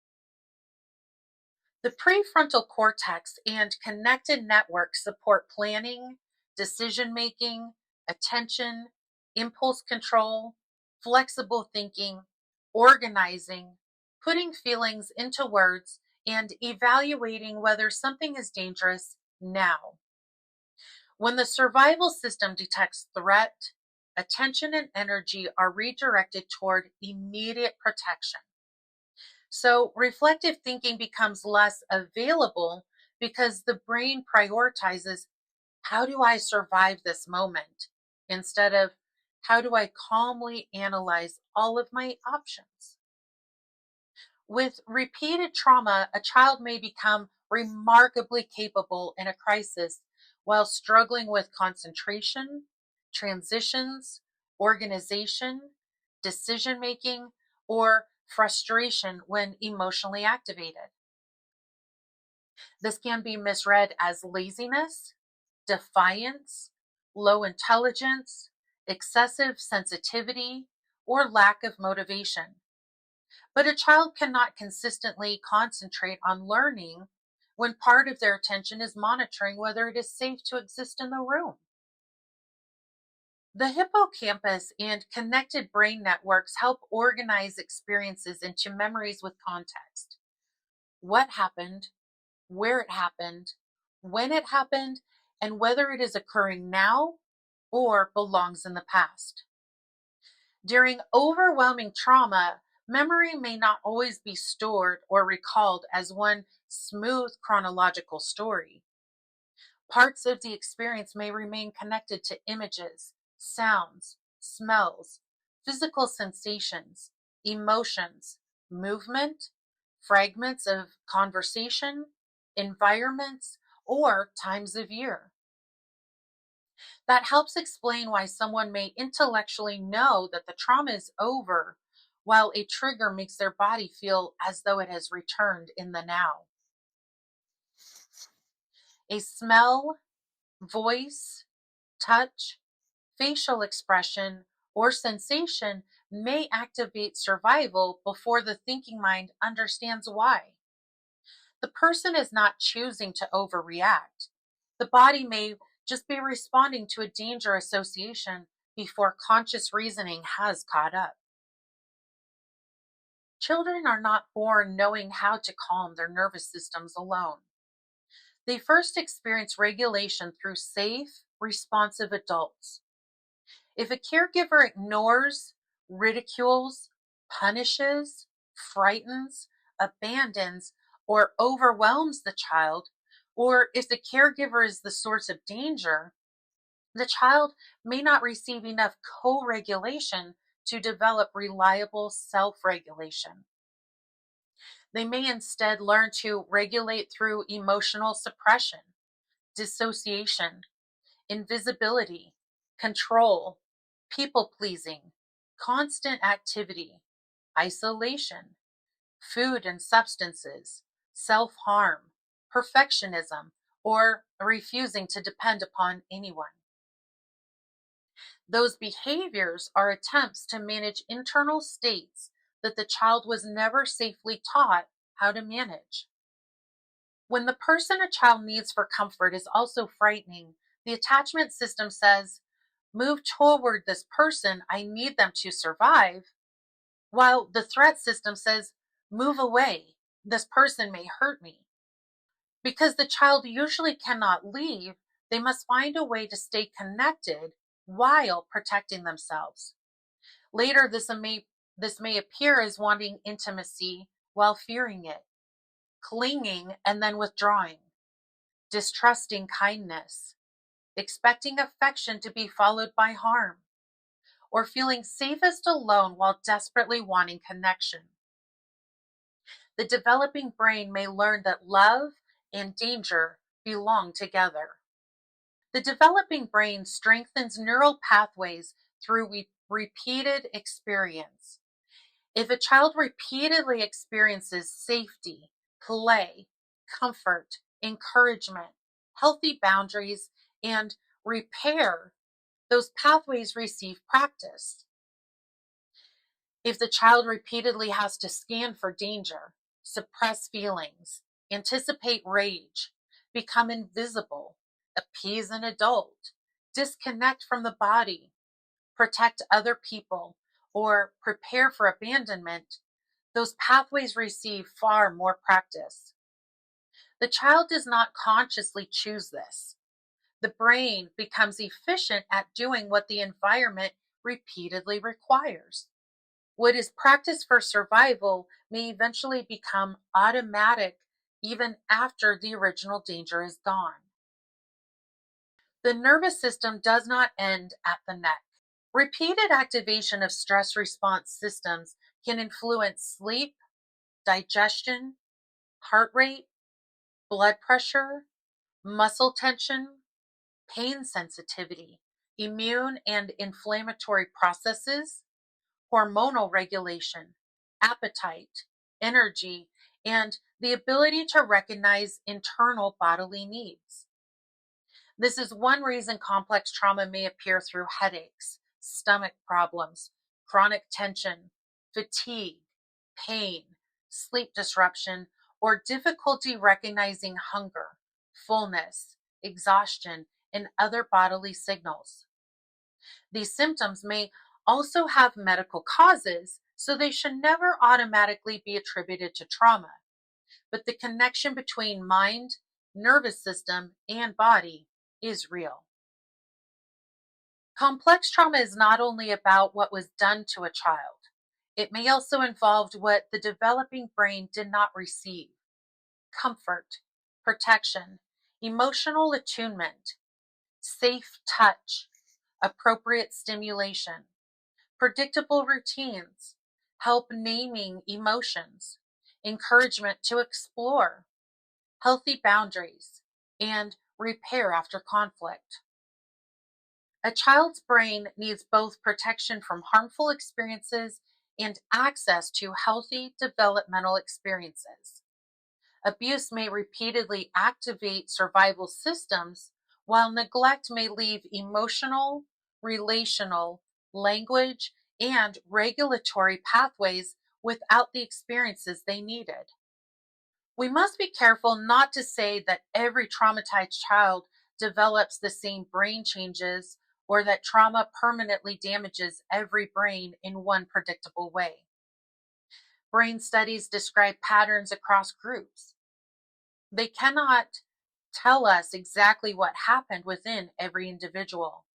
The prefrontal cortex and connected networks support planning, decision making, attention, impulse control, flexible thinking, organizing, putting feelings into words, and evaluating whether something is dangerous now. When the survival system detects threat, attention and energy are redirected toward immediate protection. So reflective thinking becomes less available because the brain prioritizes how do I survive this moment instead of how do I calmly analyze all of my options. With repeated trauma, a child may become remarkably capable in a crisis while struggling with concentration, transitions, organization, decision making, or frustration when emotionally activated. This can be misread as laziness, defiance, low intelligence, excessive sensitivity, or lack of motivation. But a child cannot consistently concentrate on learning when part of their attention is monitoring whether it is safe to exist in the room. The hippocampus and connected brain networks help organize experiences into memories with context. What happened, where it happened, when it happened, and whether it is occurring now or belongs in the past. During overwhelming trauma, memory may not always be stored or recalled as one smooth chronological story. Parts of the experience may remain connected to images, sounds, smells, physical sensations, emotions, movement, fragments of conversation, environments, or times of year. That helps explain why someone may intellectually know that the trauma is over, while a trigger makes their body feel as though it has returned in the now. A smell, voice, touch, facial expression, or sensation may activate survival before the thinking mind understands why. The person is not choosing to overreact. The body may just be responding to a danger association before conscious reasoning has caught up. Children are not born knowing how to calm their nervous systems alone. They first experience regulation through safe, responsive adults. If a caregiver ignores, ridicules, punishes, frightens, abandons, or overwhelms the child, or if the caregiver is the source of danger, the child may not receive enough co-regulation to develop reliable self-regulation. They may instead learn to regulate through emotional suppression, dissociation, invisibility, control, people-pleasing, constant activity, isolation, food and substances, self-harm, perfectionism, or refusing to depend upon anyone. Those behaviors are attempts to manage internal states that the child was never safely taught how to manage. When the person a child needs for comfort is also frightening, the attachment system says, move toward this person, I need them to survive, while the threat system says, move away, this person may hurt me. Because the child usually cannot leave, they must find a way to stay connected while protecting themselves. Later, this may appear as wanting intimacy while fearing it, clinging and then withdrawing, distrusting kindness, expecting affection to be followed by harm, or feeling safest alone while desperately wanting connection. The developing brain may learn that love and danger belong together. The developing brain strengthens neural pathways through repeated experience. If a child repeatedly experiences safety, play, comfort, encouragement, healthy boundaries, and repair, those pathways receive practice. If the child repeatedly has to scan for danger, suppress feelings, anticipate rage, become invisible, appease an adult, disconnect from the body, protect other people, or prepare for abandonment, those pathways receive far more practice. The child does not consciously choose this. The brain becomes efficient at doing what the environment repeatedly requires. What is practice for survival may eventually become automatic even after the original danger is gone. The nervous system does not end at the neck. Repeated activation of stress response systems can influence sleep, digestion, heart rate, blood pressure, muscle tension, pain sensitivity, immune and inflammatory processes, hormonal regulation, appetite, energy, and the ability to recognize internal bodily needs. This is one reason complex trauma may appear through headaches, stomach problems, chronic tension, fatigue, pain, sleep disruption, or difficulty recognizing hunger, fullness, exhaustion, and other bodily signals. These symptoms may also have medical causes, so they should never automatically be attributed to trauma. But the connection between mind, nervous system, and body is real. Complex trauma is not only about what was done to a child, it may also involve what the developing brain did not receive: comfort, protection, emotional attunement, safe touch, appropriate stimulation, predictable routines, help naming emotions, encouragement to explore, healthy boundaries, and repair after conflict. A child's brain needs both protection from harmful experiences and access to healthy developmental experiences. Abuse may repeatedly activate survival systems, while neglect may leave emotional, relational, language, and regulatory pathways without the experiences they needed. We must be careful not to say that every traumatized child develops the same brain changes, or that trauma permanently damages every brain in one predictable way. Brain studies describe patterns across groups. They cannot tell us exactly what happened within every individual.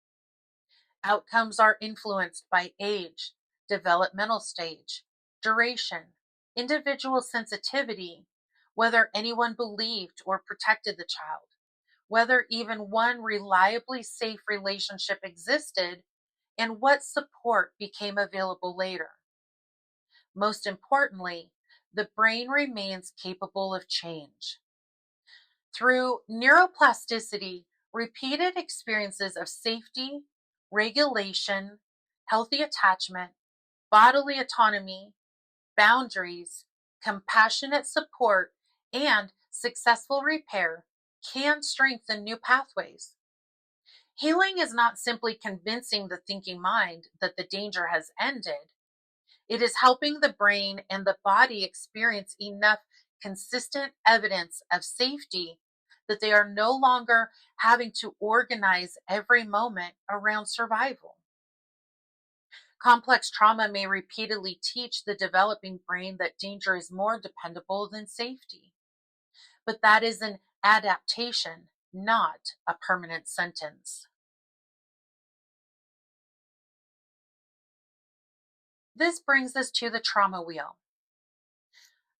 Outcomes are influenced by age, developmental stage, duration, individual sensitivity, whether anyone believed or protected the child, whether even one reliably safe relationship existed, and what support became available later. Most importantly, the brain remains capable of change. Through neuroplasticity, repeated experiences of safety, regulation, healthy attachment, bodily autonomy, boundaries, compassionate support, and successful repair can strengthen new pathways. Healing is not simply convincing the thinking mind that the danger has ended. It is helping the brain and the body experience enough consistent evidence of safety that they are no longer having to organize every moment around survival. Complex trauma may repeatedly teach the developing brain that danger is more dependable than safety, but that is an adaptation, not a permanent sentence. This brings us to the trauma wheel.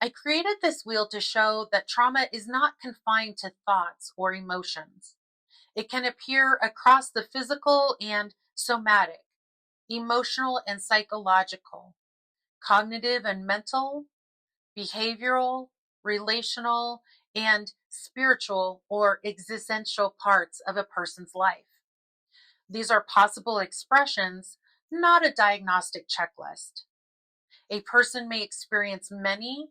I created this wheel to show that trauma is not confined to thoughts or emotions. It can appear across the physical and somatic, emotional and psychological, cognitive and mental, behavioral, relational, and spiritual or existential parts of a person's life. These are possible expressions, not a diagnostic checklist. A person may experience many,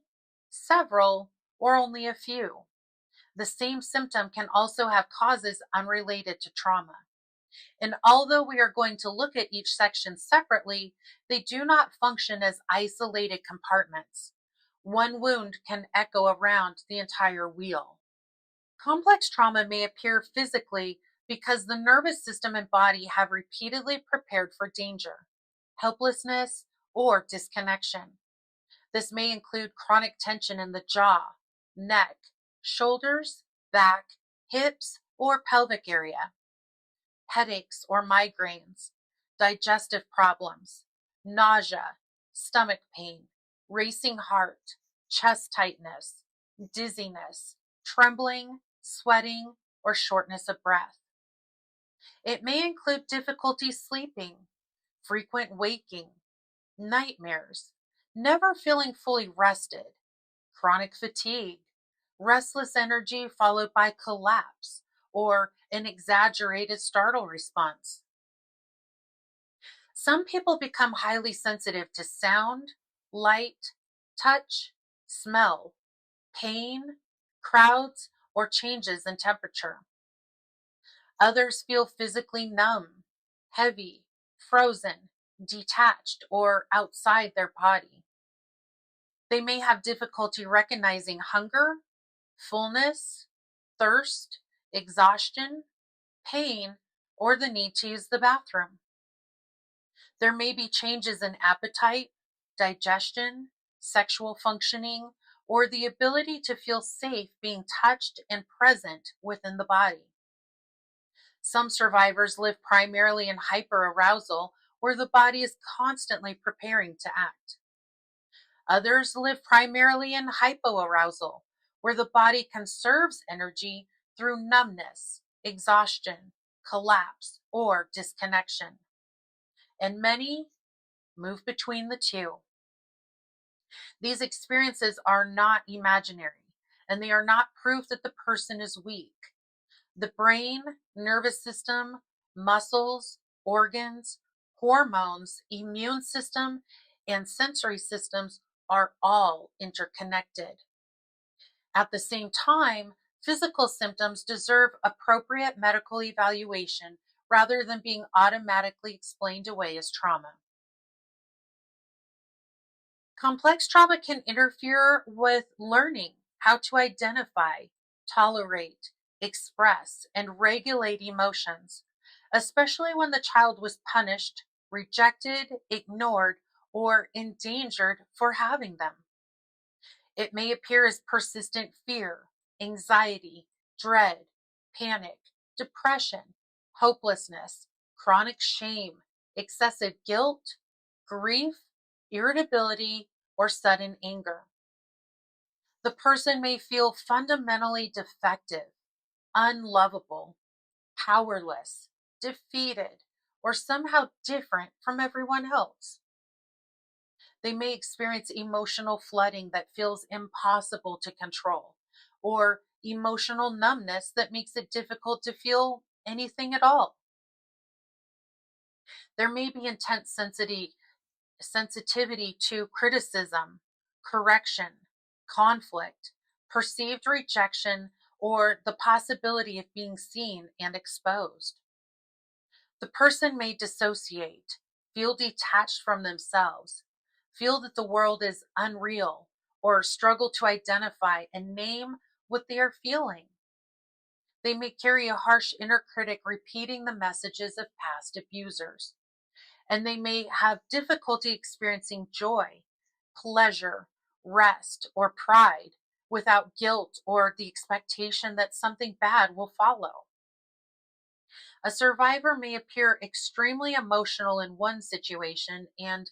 several, or only a few. The same symptom can also have causes unrelated to trauma. And although we are going to look at each section separately, they do not function as isolated compartments. One wound can echo around the entire wheel. Complex trauma may appear physically because the nervous system and body have repeatedly prepared for danger, helplessness, or disconnection. This may include chronic tension in the jaw, neck, shoulders, back, hips, or pelvic area, headaches or migraines, digestive problems, nausea, stomach pain, racing heart, chest tightness, dizziness, trembling, sweating, or shortness of breath. It may include difficulty sleeping, frequent waking, nightmares, never feeling fully rested, chronic fatigue, restless energy followed by collapse, or an exaggerated startle response. Some people become highly sensitive to sound, light, touch, smell, pain, crowds, or changes in temperature. Others feel physically numb, heavy, frozen, detached, or outside their body. They may have difficulty recognizing hunger, fullness, thirst, exhaustion, pain, or the need to use the bathroom. There may be changes in appetite, digestion, sexual functioning, or the ability to feel safe being touched and present within the body. Some survivors live primarily in hyperarousal, where the body is constantly preparing to act. Others live primarily in hypoarousal, where the body conserves energy through numbness, exhaustion, collapse, or disconnection. And many move between the two. These experiences are not imaginary, and they are not proof that the person is weak. The brain, nervous system, muscles, organs, hormones, immune system, and sensory systems are all interconnected. At the same time, physical symptoms deserve appropriate medical evaluation rather than being automatically explained away as trauma. Complex trauma can interfere with learning how to identify, tolerate, express, and regulate emotions, especially when the child was punished, rejected, ignored, or endangered for having them. It may appear as persistent fear, anxiety, dread, panic, depression, hopelessness, chronic shame, excessive guilt, grief, irritability, or sudden anger. The person may feel fundamentally defective, unlovable, powerless, defeated, or somehow different from everyone else. They may experience emotional flooding that feels impossible to control, or emotional numbness that makes it difficult to feel anything at all. There may be intense sensitivity to criticism, correction, conflict, perceived rejection, or the possibility of being seen and exposed. The person may dissociate, feel detached from themselves, feel that the world is unreal, or struggle to identify and name what they are feeling. They may carry a harsh inner critic repeating the messages of past abusers, and they may have difficulty experiencing joy, pleasure, rest, or pride without guilt or the expectation that something bad will follow. A survivor may appear extremely emotional in one situation and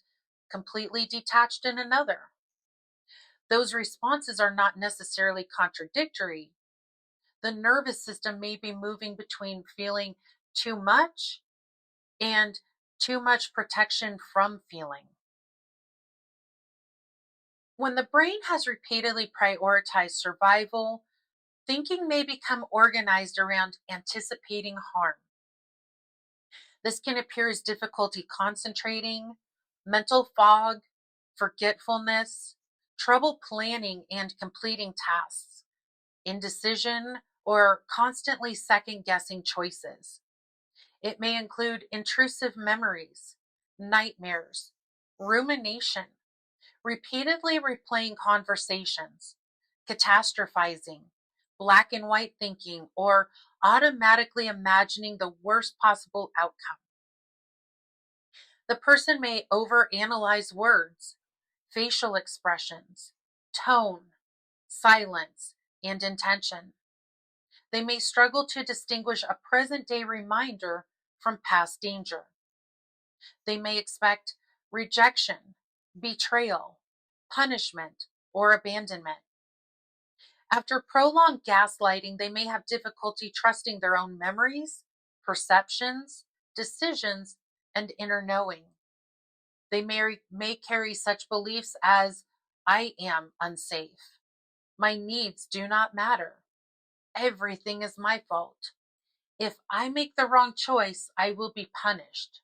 completely detached in another. Those responses are not necessarily contradictory. The nervous system may be moving between feeling too much and too much protection from feeling. When the brain has repeatedly prioritized survival, thinking may become organized around anticipating harm. This can appear as difficulty concentrating, mental fog, forgetfulness, trouble planning and completing tasks, indecision, or constantly second guessing choices. It may include intrusive memories, nightmares, rumination, repeatedly replaying conversations, catastrophizing, black and white thinking, or automatically imagining the worst possible outcome. The person may overanalyze words, facial expressions, tone, silence, and intention. They may struggle to distinguish a present day reminder from past danger. They may expect rejection, betrayal, punishment, or abandonment. After prolonged gaslighting, they may have difficulty trusting their own memories, perceptions, decisions, and inner knowing. They may carry such beliefs as, I am unsafe. My needs do not matter. Everything is my fault. If I make the wrong choice, I will be punished.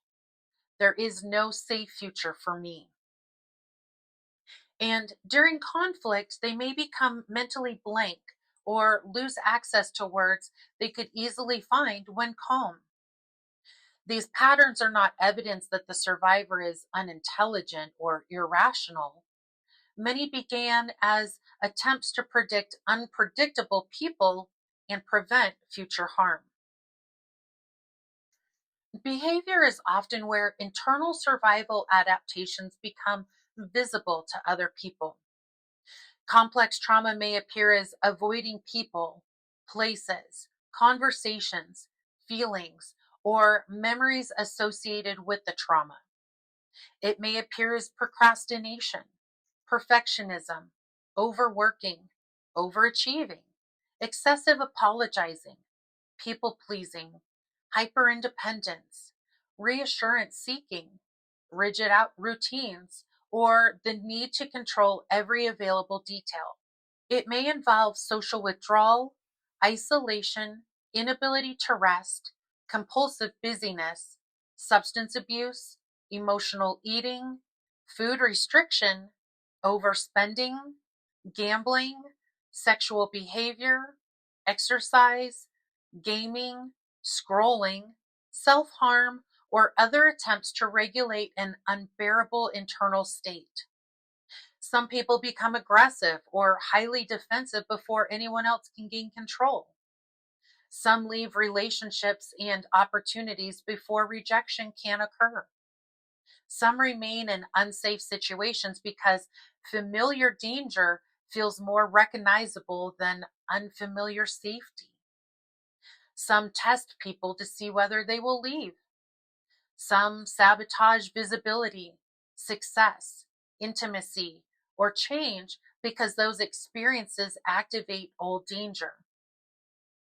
There is no safe future for me. And during conflict, they may become mentally blank or lose access to words they could easily find when calm. These patterns are not evidence that the survivor is unintelligent or irrational. Many began as attempts to predict unpredictable people and prevent future harm. Behavior is often where internal survival adaptations become visible to other people. Complex trauma may appear as avoiding people, places, conversations, feelings, or memories associated with the trauma. It may appear as procrastination, perfectionism, overworking, overachieving, excessive apologizing, people pleasing, hyperindependence, reassurance seeking, rigid out routines, or the need to control every available detail. It may involve social withdrawal, isolation, inability to rest, compulsive busyness, substance abuse, emotional eating, food restriction, overspending, gambling, sexual behavior, exercise, gaming, scrolling, self harm, or other attempts to regulate an unbearable internal state. Some people become aggressive or highly defensive before anyone else can gain control. Some leave relationships and opportunities before rejection can occur. Some remain in unsafe situations because familiar danger feels more recognizable than unfamiliar safety. Some test people to see whether they will leave. Some sabotage visibility, success, intimacy, or change because those experiences activate old danger.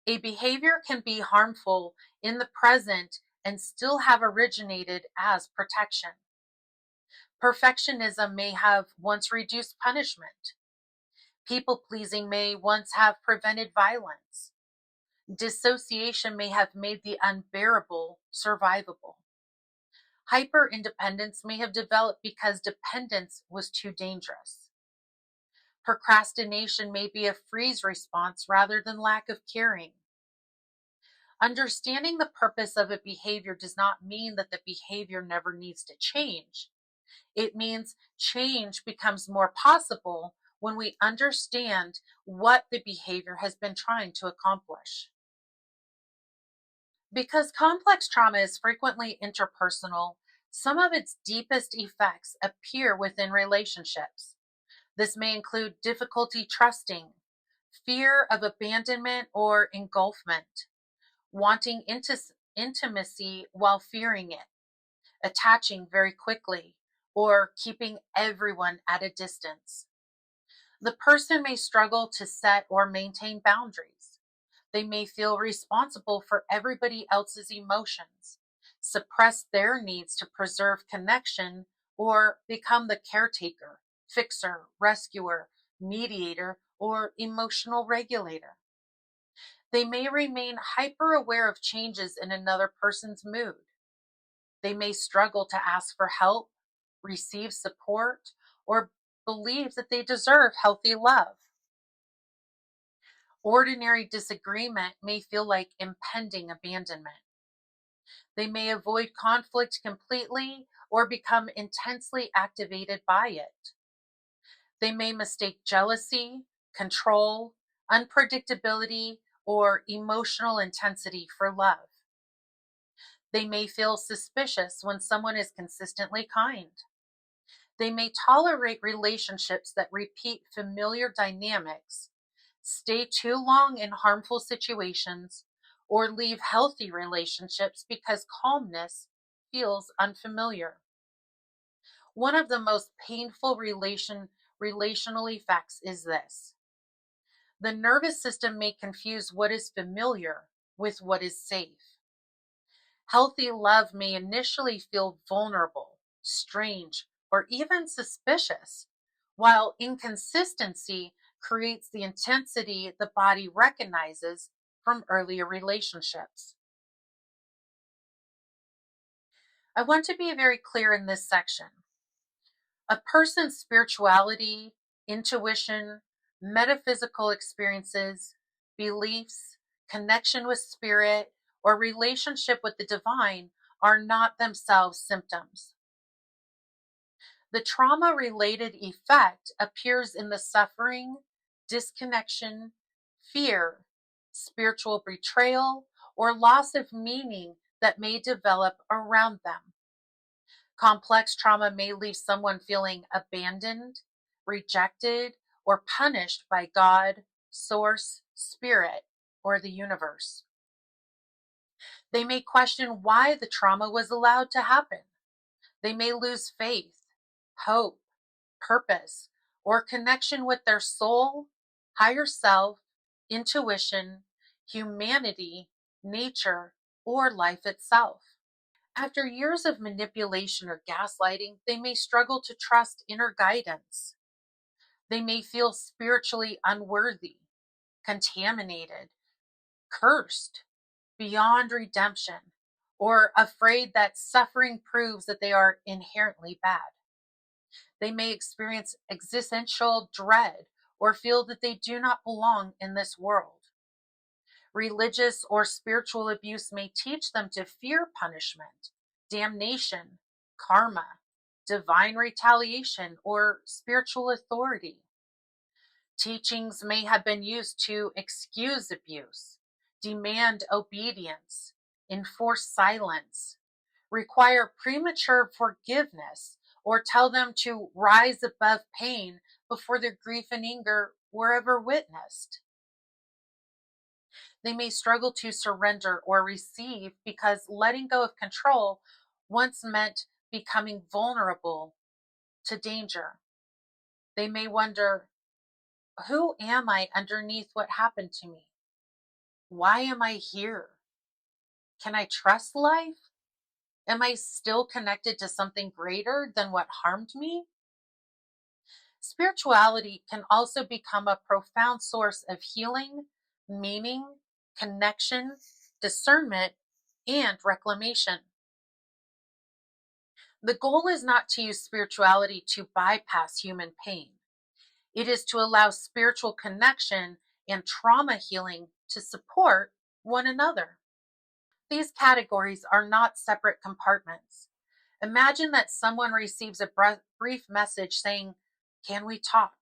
A behavior can be harmful in the present and still have originated as protection. Perfectionism may have once reduced punishment. People pleasing may once have prevented violence. Dissociation may have made the unbearable survivable. Hyperindependence may have developed because dependence was too dangerous. Procrastination may be a freeze response rather than lack of caring. Understanding the purpose of a behavior does not mean that the behavior never needs to change. It means change becomes more possible when we understand what the behavior has been trying to accomplish. Because complex trauma is frequently interpersonal, some of its deepest effects appear within relationships. This may include difficulty trusting, fear of abandonment or engulfment, wanting intimacy while fearing it, attaching very quickly, or keeping everyone at a distance. The person may struggle to set or maintain boundaries. They may feel responsible for everybody else's emotions, suppress their needs to preserve connection, or become the caretaker, fixer, rescuer, mediator, or emotional regulator. They may remain hyper aware of changes in another person's mood. They may struggle to ask for help, receive support, or believe that they deserve healthy love. Ordinary disagreement may feel like impending abandonment. They may avoid conflict completely or become intensely activated by it. They may mistake jealousy, control, unpredictability, or emotional intensity for love. They may feel suspicious when someone is consistently kind. They may tolerate relationships that repeat familiar dynamics, stay too long in harmful situations, or leave healthy relationships because calmness feels unfamiliar. One of the most painful relational effects is this. The nervous system may confuse what is familiar with what is safe. Healthy love may initially feel vulnerable, strange, or even suspicious, while inconsistency creates the intensity the body recognizes from earlier relationships. I want to be very clear in this section. A person's spirituality, intuition, metaphysical experiences, beliefs, connection with spirit, or relationship with the divine are not themselves symptoms. The trauma-related effect appears in the suffering, disconnection, fear, spiritual betrayal, or loss of meaning that may develop around them. Complex trauma may leave someone feeling abandoned, rejected, or punished by God, Source, Spirit, or the universe. They may question why the trauma was allowed to happen. They may lose faith, hope, purpose, or connection with their soul, higher self, intuition, humanity, nature, or life itself. After years of manipulation or gaslighting, they may struggle to trust inner guidance. They may feel spiritually unworthy, contaminated, cursed, beyond redemption, or afraid that suffering proves that they are inherently bad. They may experience existential dread or feel that they do not belong in this world. Religious or spiritual abuse may teach them to fear punishment, damnation, karma, divine retaliation, or spiritual authority. Teachings may have been used to excuse abuse, demand obedience, enforce silence, require premature forgiveness, or tell them to rise above pain before their grief and anger were ever witnessed. They may struggle to surrender or receive because letting go of control once meant becoming vulnerable to danger. They may wonder, who am I underneath what happened to me? Why am I here? Can I trust life? Am I still connected to something greater than what harmed me? Spirituality can also become a profound source of healing, meaning, connection, discernment, and reclamation. The goal is not to use spirituality to bypass human pain. It is to allow spiritual connection and trauma healing to support one another. These categories are not separate compartments. Imagine that someone receives a brief message saying, "Can we talk?"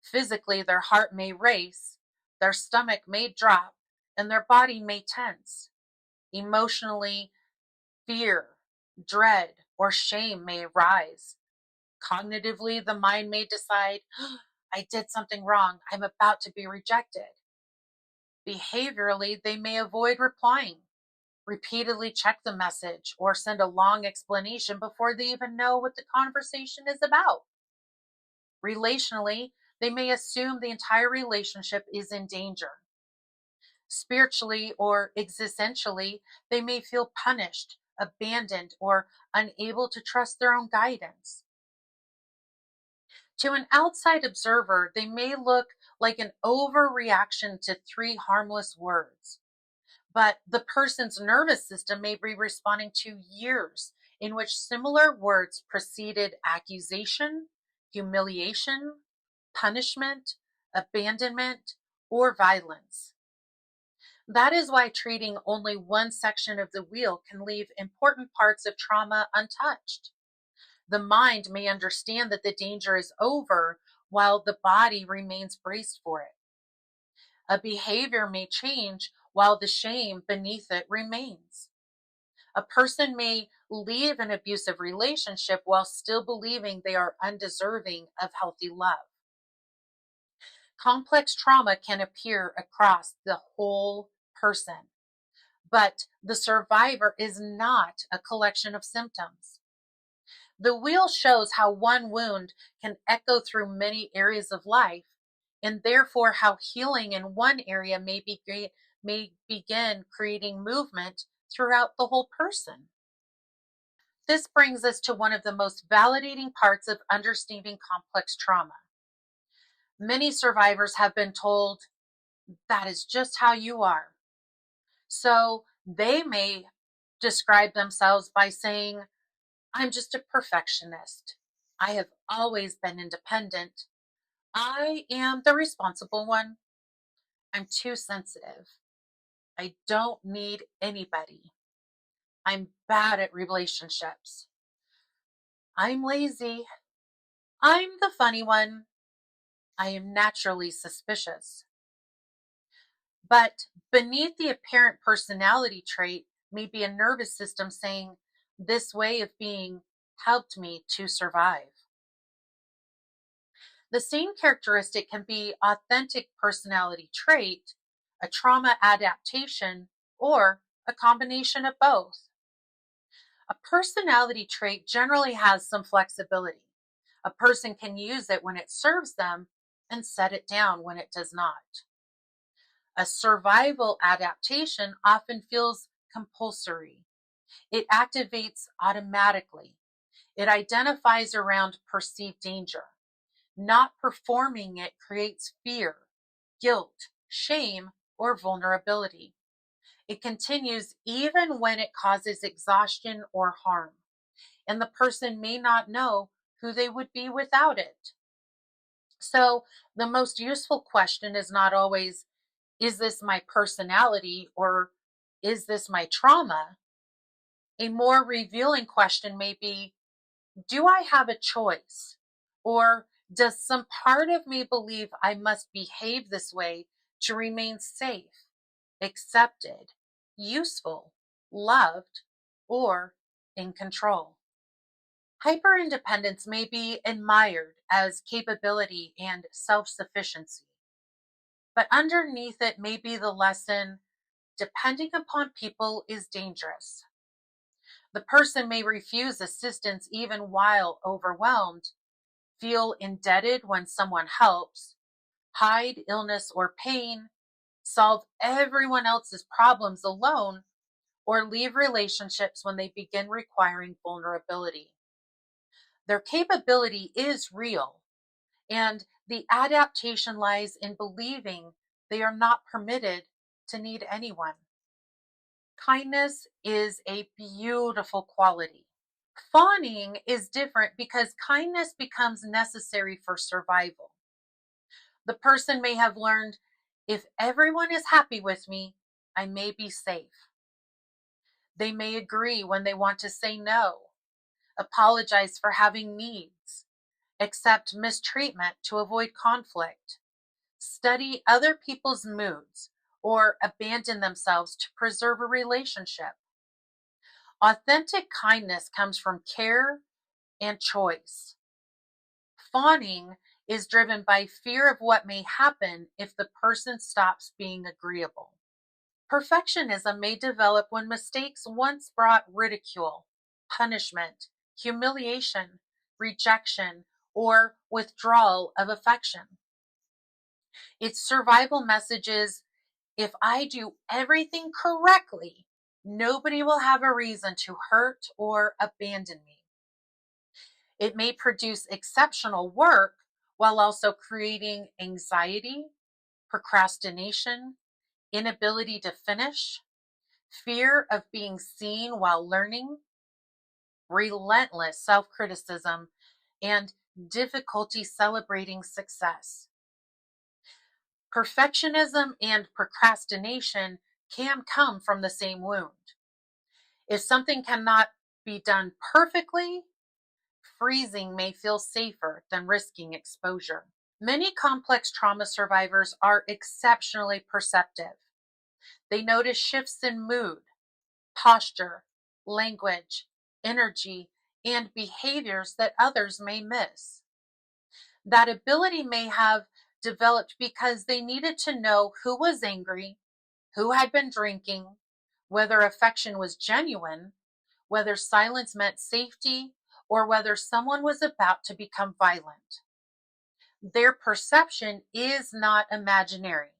Physically, their heart may race, their stomach may drop, and their body may tense. Emotionally, fear, dread, or shame may rise. Cognitively, the mind may decide, "I did something wrong. I'm about to be rejected." Behaviorally, they may avoid replying, repeatedly check the message, or send a long explanation before they even know what the conversation is about. Relationally, they may assume the entire relationship is in danger. Spiritually or existentially, they may feel punished, abandoned, or unable to trust their own guidance. To an outside observer, they may look like an overreaction to three harmless words. But the person's nervous system may be responding to years in which similar words preceded accusation, humiliation, punishment, abandonment, or violence. That is why treating only one section of the wheel can leave important parts of trauma untouched. The mind may understand that the danger is over while the body remains braced for it. A behavior may change while the shame beneath it remains. A person may leave an abusive relationship while still believing they are undeserving of healthy love. Complex trauma can appear across the whole person, but the survivor is not a collection of symptoms. The wheel shows how one wound can echo through many areas of life, and therefore how healing in one area may begin creating movement throughout the whole person. This brings us to one of the most validating parts of understanding complex trauma. Many survivors have been told, "That is just how you are." So they may describe themselves by saying, "I'm just a perfectionist. I have always been independent. I am the responsible one. I'm too sensitive. I don't need anybody. I'm bad at relationships. I'm lazy. I'm the funny one. I am naturally suspicious." But beneath the apparent personality trait may be a nervous system saying, "This way of being helped me to survive." The same characteristic can be authentic personality trait, a trauma adaptation, or a combination of both. A personality trait generally has some flexibility. A person can use it when it serves them and set it down when it does not. A survival adaptation often feels compulsory. It activates automatically. It identifies around perceived danger. Not performing it creates fear, guilt, shame, or vulnerability. It continues even when it causes exhaustion or harm, and the person may not know who they would be without it. So, the most useful question is not always, is this my personality or is this my trauma? A more revealing question may be, do I have a choice? Or does some part of me believe I must behave this way to remain safe, accepted, useful, loved, or in control? Hyperindependence may be admired as capability and self-sufficiency, but underneath it may be the lesson: depending upon people is dangerous. The person may refuse assistance even while overwhelmed, feel indebted when someone helps, hide illness or pain, solve everyone else's problems alone, or leave relationships when they begin requiring vulnerability. Their capability is real, and the adaptation lies in believing they are not permitted to need anyone. Kindness is a beautiful quality. Fawning is different because kindness becomes necessary for survival. The person may have learned, if everyone is happy with me, I may be safe. They may agree when they want to say no, apologize for having needs, accept mistreatment to avoid conflict, study other people's moods, or abandon themselves to preserve a relationship. Authentic kindness comes from care and choice. Fawning is driven by fear of what may happen if the person stops being agreeable. Perfectionism may develop when mistakes once brought ridicule, punishment, humiliation, rejection, or withdrawal of affection. Its survival message is, if I do everything correctly, nobody will have a reason to hurt or abandon me. It may produce exceptional work while also creating anxiety, procrastination, inability to finish, fear of being seen while learning, relentless self-criticism, and difficulty celebrating success. Perfectionism and procrastination can come from the same wound. If something cannot be done perfectly, freezing may feel safer than risking exposure. Many complex trauma survivors are exceptionally perceptive. They notice shifts in mood, posture, language, energy, and behaviors that others may miss. That ability may have developed because they needed to know who was angry, who had been drinking, whether affection was genuine, whether silence meant safety, or whether someone was about to become violent. Their perception is not imaginary,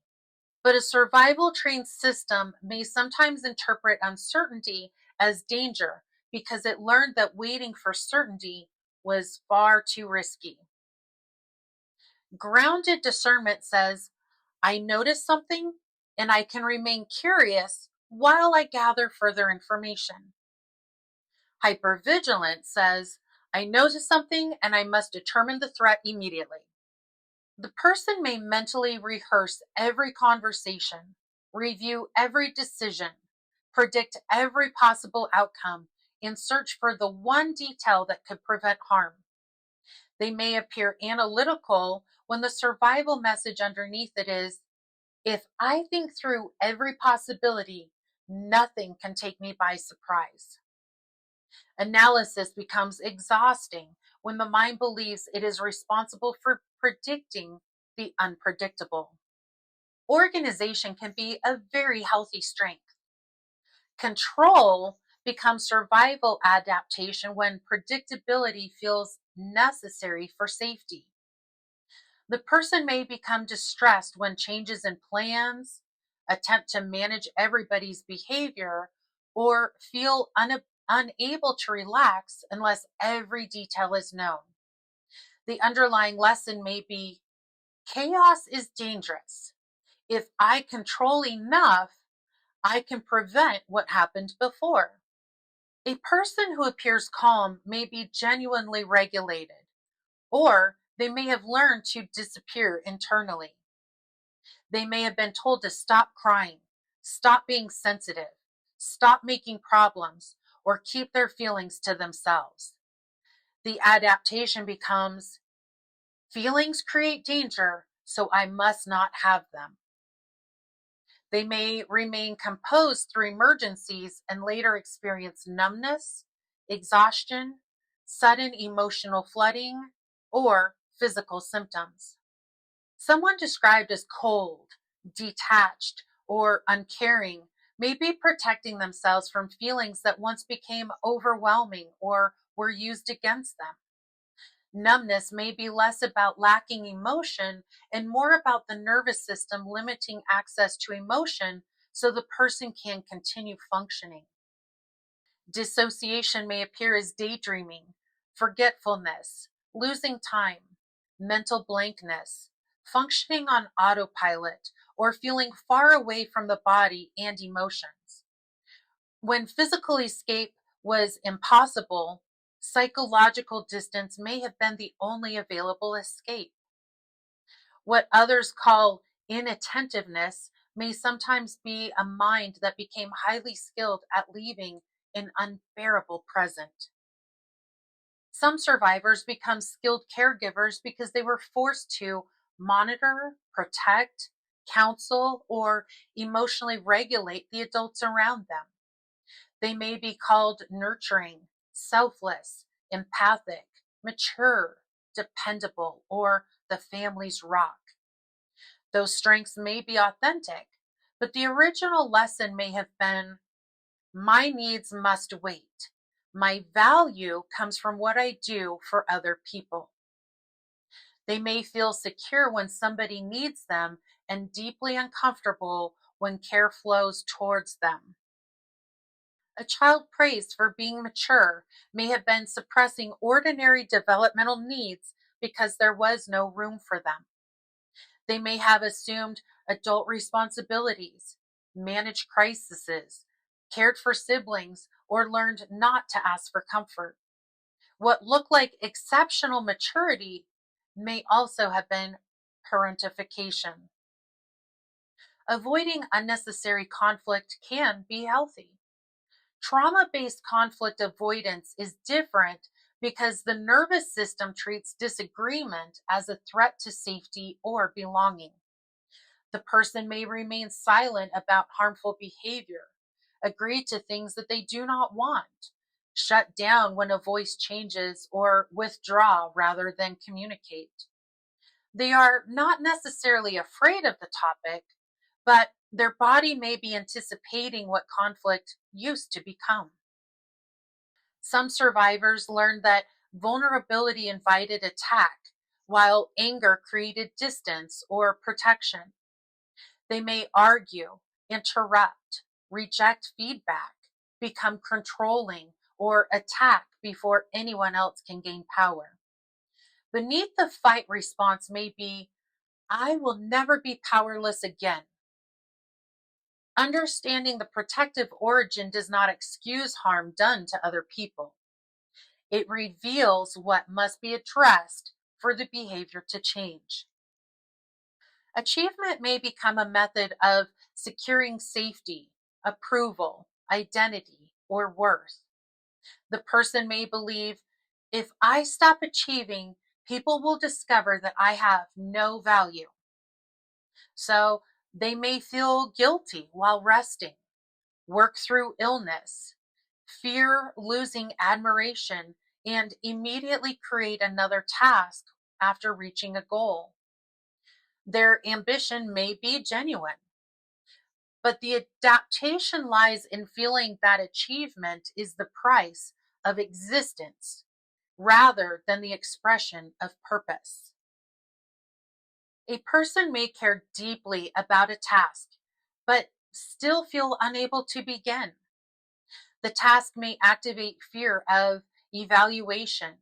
but a survival trained system may sometimes interpret uncertainty as danger because it learned that waiting for certainty was far too risky. Grounded discernment says, I notice something and I can remain curious while I gather further information. Hypervigilance says, I notice something and I must determine the threat immediately. The person may mentally rehearse every conversation, review every decision, predict every possible outcome, and search for the one detail that could prevent harm. They may appear analytical when the survival message underneath it is, if I think through every possibility, nothing can take me by surprise. Analysis becomes exhausting when the mind believes it is responsible for predicting the unpredictable. Organization can be a very healthy strength. Control becomes survival adaptation when predictability feels necessary for safety. The person may become distressed when changes in plans, attempt to manage everybody's behavior, or feel unable to relax unless every detail is known. The underlying lesson may be chaos is dangerous. If I control enough, I can prevent what happened before. A person who appears calm may be genuinely regulated, or they may have learned to disappear internally. They may have been told to stop crying, stop being sensitive, stop making problems, or keep their feelings to themselves. The adaptation becomes feelings create danger, so I must not have them. They may remain composed through emergencies and later experience numbness, exhaustion, sudden emotional flooding, or physical symptoms. Someone described as cold, detached, or uncaring may be protecting themselves from feelings that once became overwhelming or were used against them. Numbness may be less about lacking emotion and more about the nervous system limiting access to emotion so the person can continue functioning. Dissociation may appear as daydreaming, forgetfulness, losing time, mental blankness, functioning on autopilot, or feeling far away from the body and emotions. When physical escape was impossible, psychological distance may have been the only available escape. What others call inattentiveness may sometimes be a mind that became highly skilled at leaving an unbearable present. Some survivors become skilled caregivers because they were forced to monitor, protect, counsel, or emotionally regulate the adults around them. They may be called nurturing, selfless, empathic, mature, dependable, or the family's rock. Those strengths may be authentic, but the original lesson may have been my needs must wait. My value comes from what I do for other people. They may feel secure when somebody needs them and deeply uncomfortable when care flows towards them. A child praised for being mature may have been suppressing ordinary developmental needs because there was no room for them. They may have assumed adult responsibilities, managed crises, cared for siblings, or learned not to ask for comfort. What looked like exceptional maturity may also have been parentification. Avoiding unnecessary conflict can be healthy. Trauma-based conflict avoidance is different because the nervous system treats disagreement as a threat to safety or belonging. The person may remain silent about harmful behavior, agree to things that they do not want, shut down when a voice changes, or withdraw rather than communicate. They are not necessarily afraid of the topic, but their body may be anticipating what conflict used to become. Some survivors learned that vulnerability invited attack, while anger created distance or protection. They may argue, interrupt, reject feedback, become controlling, or attack before anyone else can gain power. Beneath the fight response may be, I will never be powerless again. Understanding the protective origin does not excuse harm done to other people. It reveals what must be addressed for the behavior to change. Achievement may become a method of securing safety, approval, identity, or worth. The person may believe, if I stop achieving, people will discover that I have no value. So they may feel guilty while resting, work through illness, fear losing admiration, and immediately create another task after reaching a goal. Their ambition may be genuine, But the adaptation lies in feeling that achievement is the price of existence rather than the expression of purpose. A person may care deeply about a task, but still feel unable to begin. The task may activate fear of evaluation,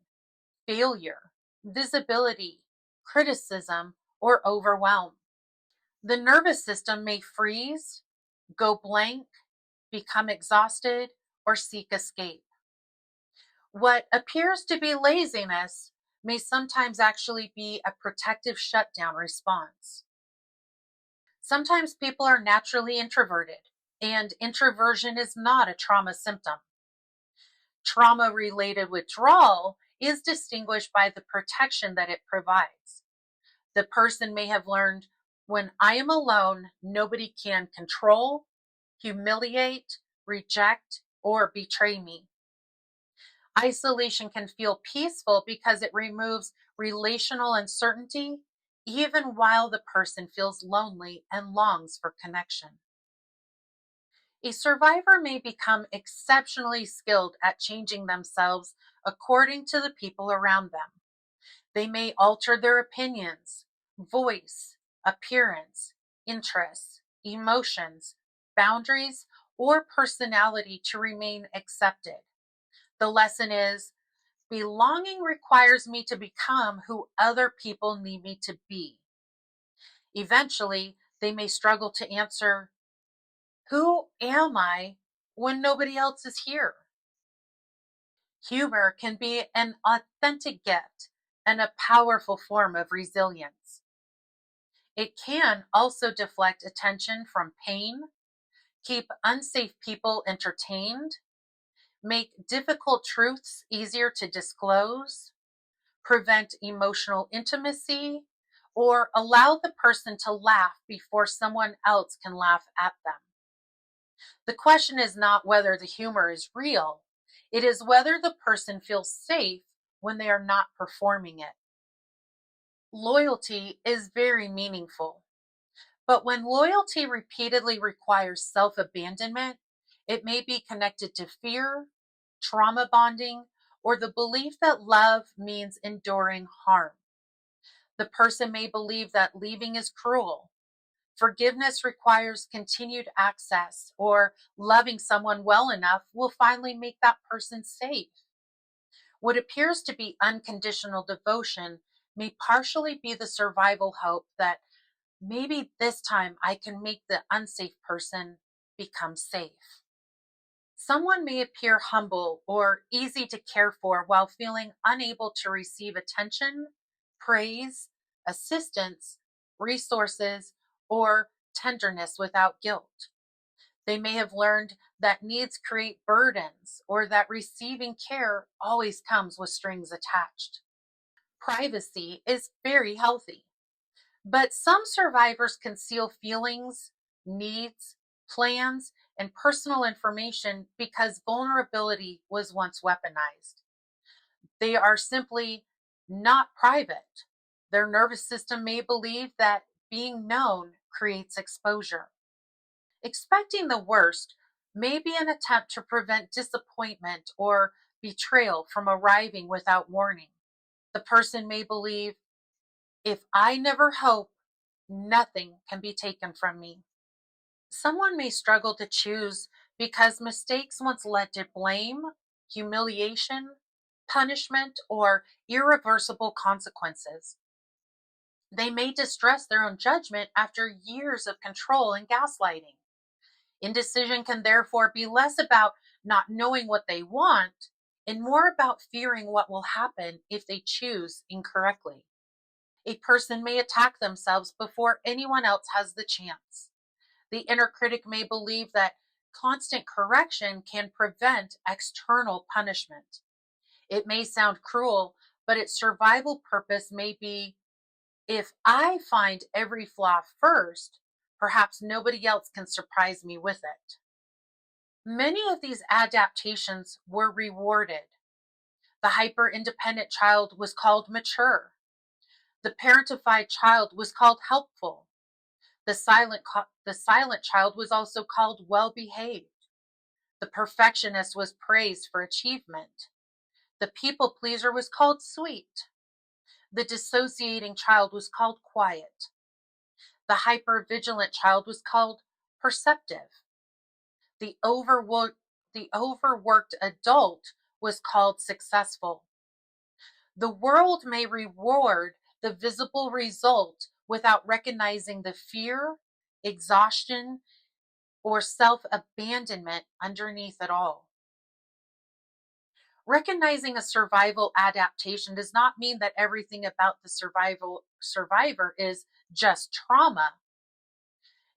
failure, visibility, criticism, or overwhelm. The nervous system may freeze, go blank, become exhausted, or seek escape. What appears to be laziness may sometimes actually be a protective shutdown response. Sometimes people are naturally introverted, and introversion is not a trauma symptom. Trauma-related withdrawal is distinguished by the protection that it provides. The person may have learned, when I am alone, nobody can control, humiliate, reject, or betray me. Isolation can feel peaceful because it removes relational uncertainty, even while the person feels lonely and longs for connection. A survivor may become exceptionally skilled at changing themselves according to the people around them. They may alter their opinions, voice, appearance, interests, emotions, boundaries, or personality to remain accepted. The lesson is, belonging requires me to become who other people need me to be. Eventually, they may struggle to answer, who am I when nobody else is here? Humor can be an authentic gift and a powerful form of resilience. It can also deflect attention from pain, keep unsafe people entertained, make difficult truths easier to disclose, prevent emotional intimacy, or allow the person to laugh before someone else can laugh at them. The question is not whether the humor is real, it is whether the person feels safe when they are not performing it. Loyalty is very meaningful, but when loyalty repeatedly requires self-abandonment, it may be connected to fear, trauma bonding, or the belief that love means enduring harm. The person may believe that leaving is cruel, forgiveness requires continued access, or loving someone well enough will finally make that person safe. What appears to be unconditional devotion may partially be the survival hope that maybe this time I can make the unsafe person become safe. Someone may appear humble or easy to care for while feeling unable to receive attention, praise, assistance, resources, or tenderness without guilt. They may have learned that needs create burdens or that receiving care always comes with strings attached. Privacy is very healthy, but some survivors conceal feelings, needs, plans, and personal information because vulnerability was once weaponized. They are simply not private. Their nervous system may believe that being known creates exposure. Expecting the worst may be an attempt to prevent disappointment or betrayal from arriving without warning. The person may believe, if I never hope, nothing can be taken from me. Someone may struggle to choose because mistakes once led to blame, humiliation, punishment, or irreversible consequences. They may distrust their own judgment after years of control and gaslighting. Indecision can therefore be less about not knowing what they want and more about fearing what will happen if they choose incorrectly. A person may attack themselves before anyone else has the chance. The inner critic may believe that constant correction can prevent external punishment. It may sound cruel, but its survival purpose may be, if I find every flaw first, perhaps nobody else can surprise me with it. Many of these adaptations were rewarded. The hyper-independent child was called mature. The parentified child was called helpful. The silent child was also called well-behaved. The perfectionist was praised for achievement. The people pleaser was called sweet. The dissociating child was called quiet. The hypervigilant child was called perceptive. The overworked adult was called successful. The world may reward the visible result without recognizing the fear, exhaustion, or self-abandonment underneath it all. Recognizing a survival adaptation does not mean that everything about the survivor is just trauma.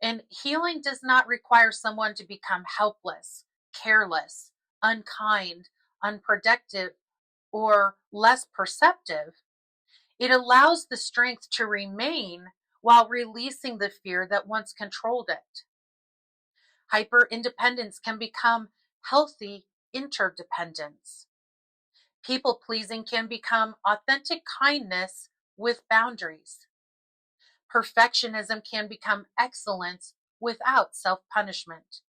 And healing does not require someone to become helpless, careless, unkind, unproductive, or less perceptive. It allows the strength to remain while releasing the fear that once controlled it. Hyper-independence can become healthy interdependence. People-pleasing can become authentic kindness with boundaries. Perfectionism can become excellence without self-punishment.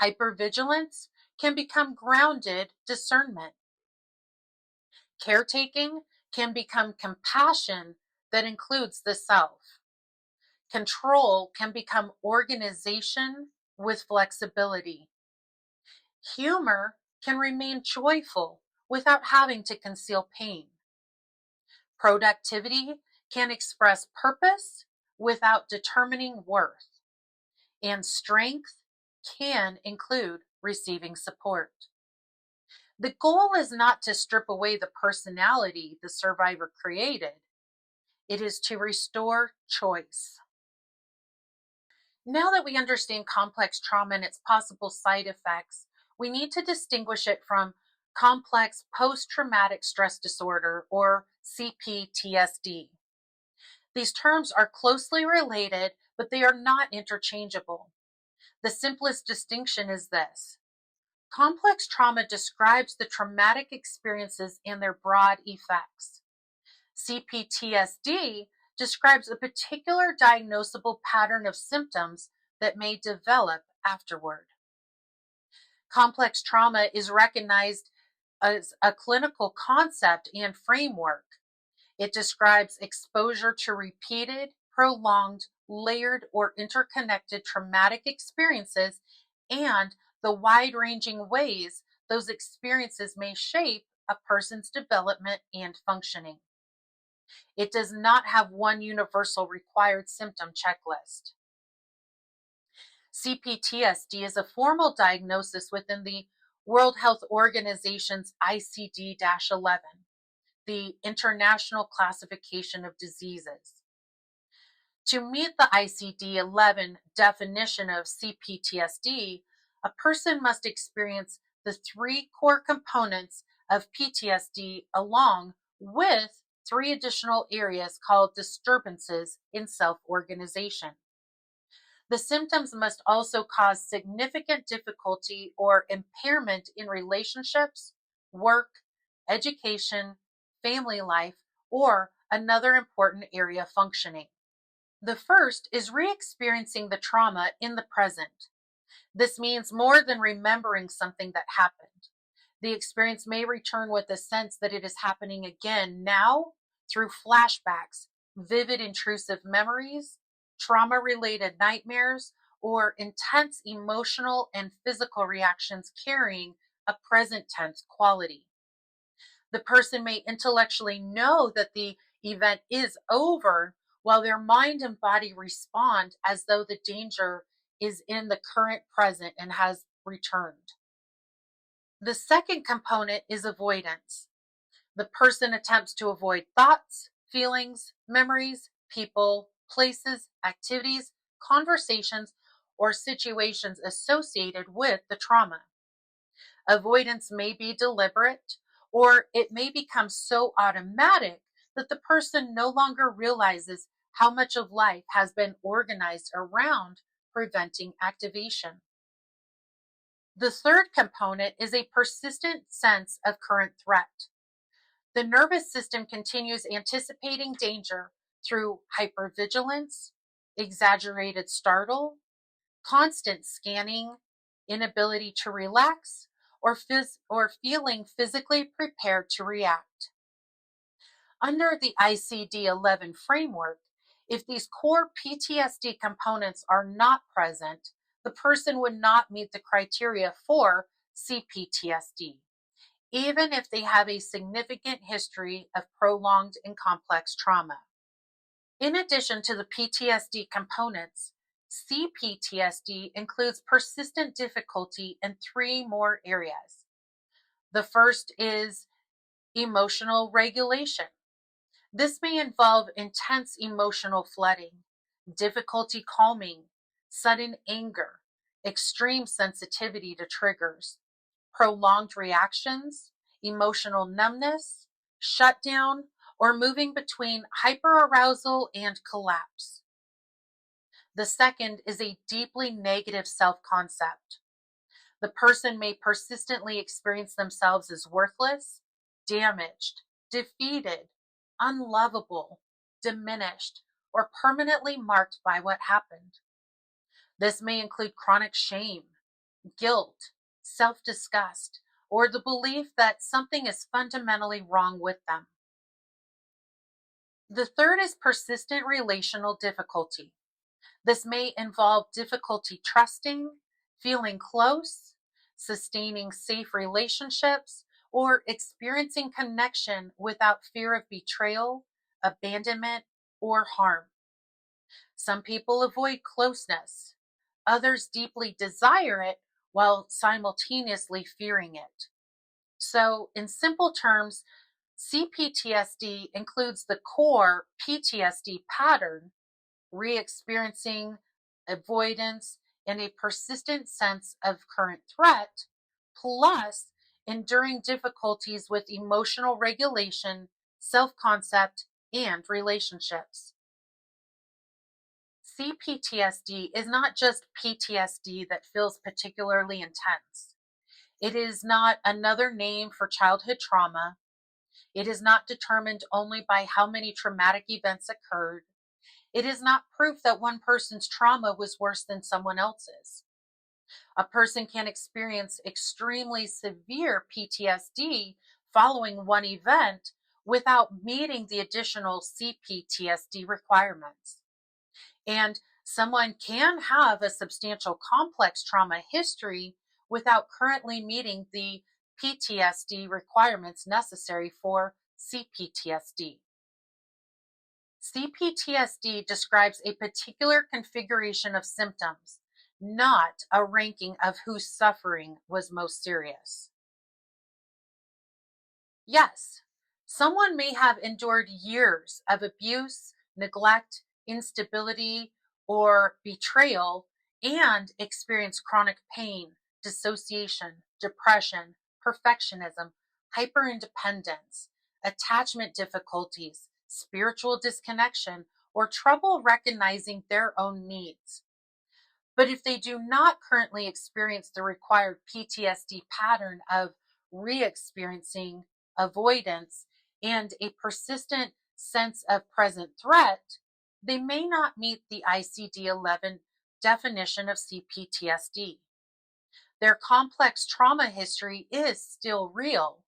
Hypervigilance can become grounded discernment. Caretaking can become compassion that includes the self. Control can become organization with flexibility. Humor can remain joyful without having to conceal pain. Productivity can express purpose without determining worth. And strength can include receiving support. The goal is not to strip away the personality the survivor created. It is to restore choice. Now that we understand complex trauma and its possible side effects, we need to distinguish it from complex post-traumatic stress disorder, or CPTSD. These terms are closely related, but they are not interchangeable. The simplest distinction is this: complex trauma describes the traumatic experiences and their broad effects. CPTSD describes a particular diagnosable pattern of symptoms that may develop afterward. Complex trauma is recognized as a clinical concept and framework. It describes exposure to repeated, prolonged, layered, or interconnected traumatic experiences and the wide-ranging ways those experiences may shape a person's development and functioning. It does not have one universal required symptom checklist. CPTSD is a formal diagnosis within the World Health Organization's ICD-11, the International Classification of Diseases. To meet the ICD-11 definition of CPTSD, a person must experience the three core components of PTSD along with three additional areas called disturbances in self-organization. The symptoms must also cause significant difficulty or impairment in relationships, work, education, family life, or another important area functioning. The first is re-experiencing the trauma in the present. This means more than remembering something that happened. The experience may return with a sense that it is happening again now through flashbacks, vivid intrusive memories, trauma-related nightmares, or intense emotional and physical reactions carrying a present tense quality. The person may intellectually know that the event is over, while their mind and body respond as though the danger is in the current present and has returned. The second component is avoidance. The person attempts to avoid thoughts, feelings, memories, people, places, activities, conversations, or situations associated with the trauma. Avoidance may be deliberate, or it may become so automatic that the person no longer realizes how much of life has been organized around preventing activation. The third component is a persistent sense of current threat. The nervous system continues anticipating danger through hypervigilance, exaggerated startle, constant scanning, inability to relax, or feeling physically prepared to react. Under the ICD-11 framework, if these core PTSD components are not present, the person would not meet the criteria for CPTSD, even if they have a significant history of prolonged and complex trauma. In addition to the PTSD components, CPTSD includes persistent difficulty in three more areas. The first is emotional regulation. This may involve intense emotional flooding, difficulty calming, sudden anger, extreme sensitivity to triggers, prolonged reactions, emotional numbness, shutdown, or moving between hyperarousal and collapse. The second is a deeply negative self-concept. The person may persistently experience themselves as worthless, damaged, defeated, unlovable, diminished, or permanently marked by what happened. This may include chronic shame, guilt, self-disgust, or the belief that something is fundamentally wrong with them. The third is persistent relational difficulty. This may involve difficulty trusting, feeling close, sustaining safe relationships, or experiencing connection without fear of betrayal, abandonment, or harm. Some people avoid closeness. Others deeply desire it while simultaneously fearing it. So, in simple terms, CPTSD includes the core PTSD pattern, re-experiencing, avoidance, and a persistent sense of current threat, plus enduring difficulties with emotional regulation, self-concept, and relationships. CPTSD is not just PTSD that feels particularly intense. It is not another name for childhood trauma. It is not determined only by how many traumatic events occurred. It is not proof that one person's trauma was worse than someone else's. A person can experience extremely severe PTSD following one event without meeting the additional CPTSD requirements. And someone can have a substantial complex trauma history without currently meeting the PTSD requirements necessary for CPTSD. CPTSD describes a particular configuration of symptoms, not a ranking of whose suffering was most serious. Yes, someone may have endured years of abuse, neglect, instability, or betrayal and experience chronic pain, dissociation, depression, perfectionism, hyperindependence, attachment difficulties, spiritual disconnection, or trouble recognizing their own needs. But if they do not currently experience the required PTSD pattern of re-experiencing, avoidance, and a persistent sense of present threat, they may not meet the ICD-11 definition of CPTSD. Their complex trauma history is still real.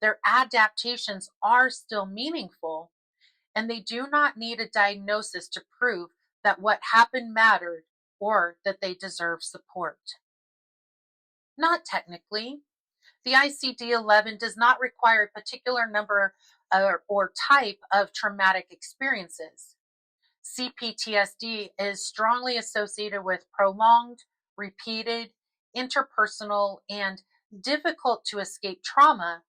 Their adaptations are still meaningful, and they do not need a diagnosis to prove that what happened mattered or that they deserve support. Not technically. The ICD-11 does not require a particular number or type of traumatic experiences. CPTSD is strongly associated with prolonged, repeated, interpersonal, and difficult to escape trauma,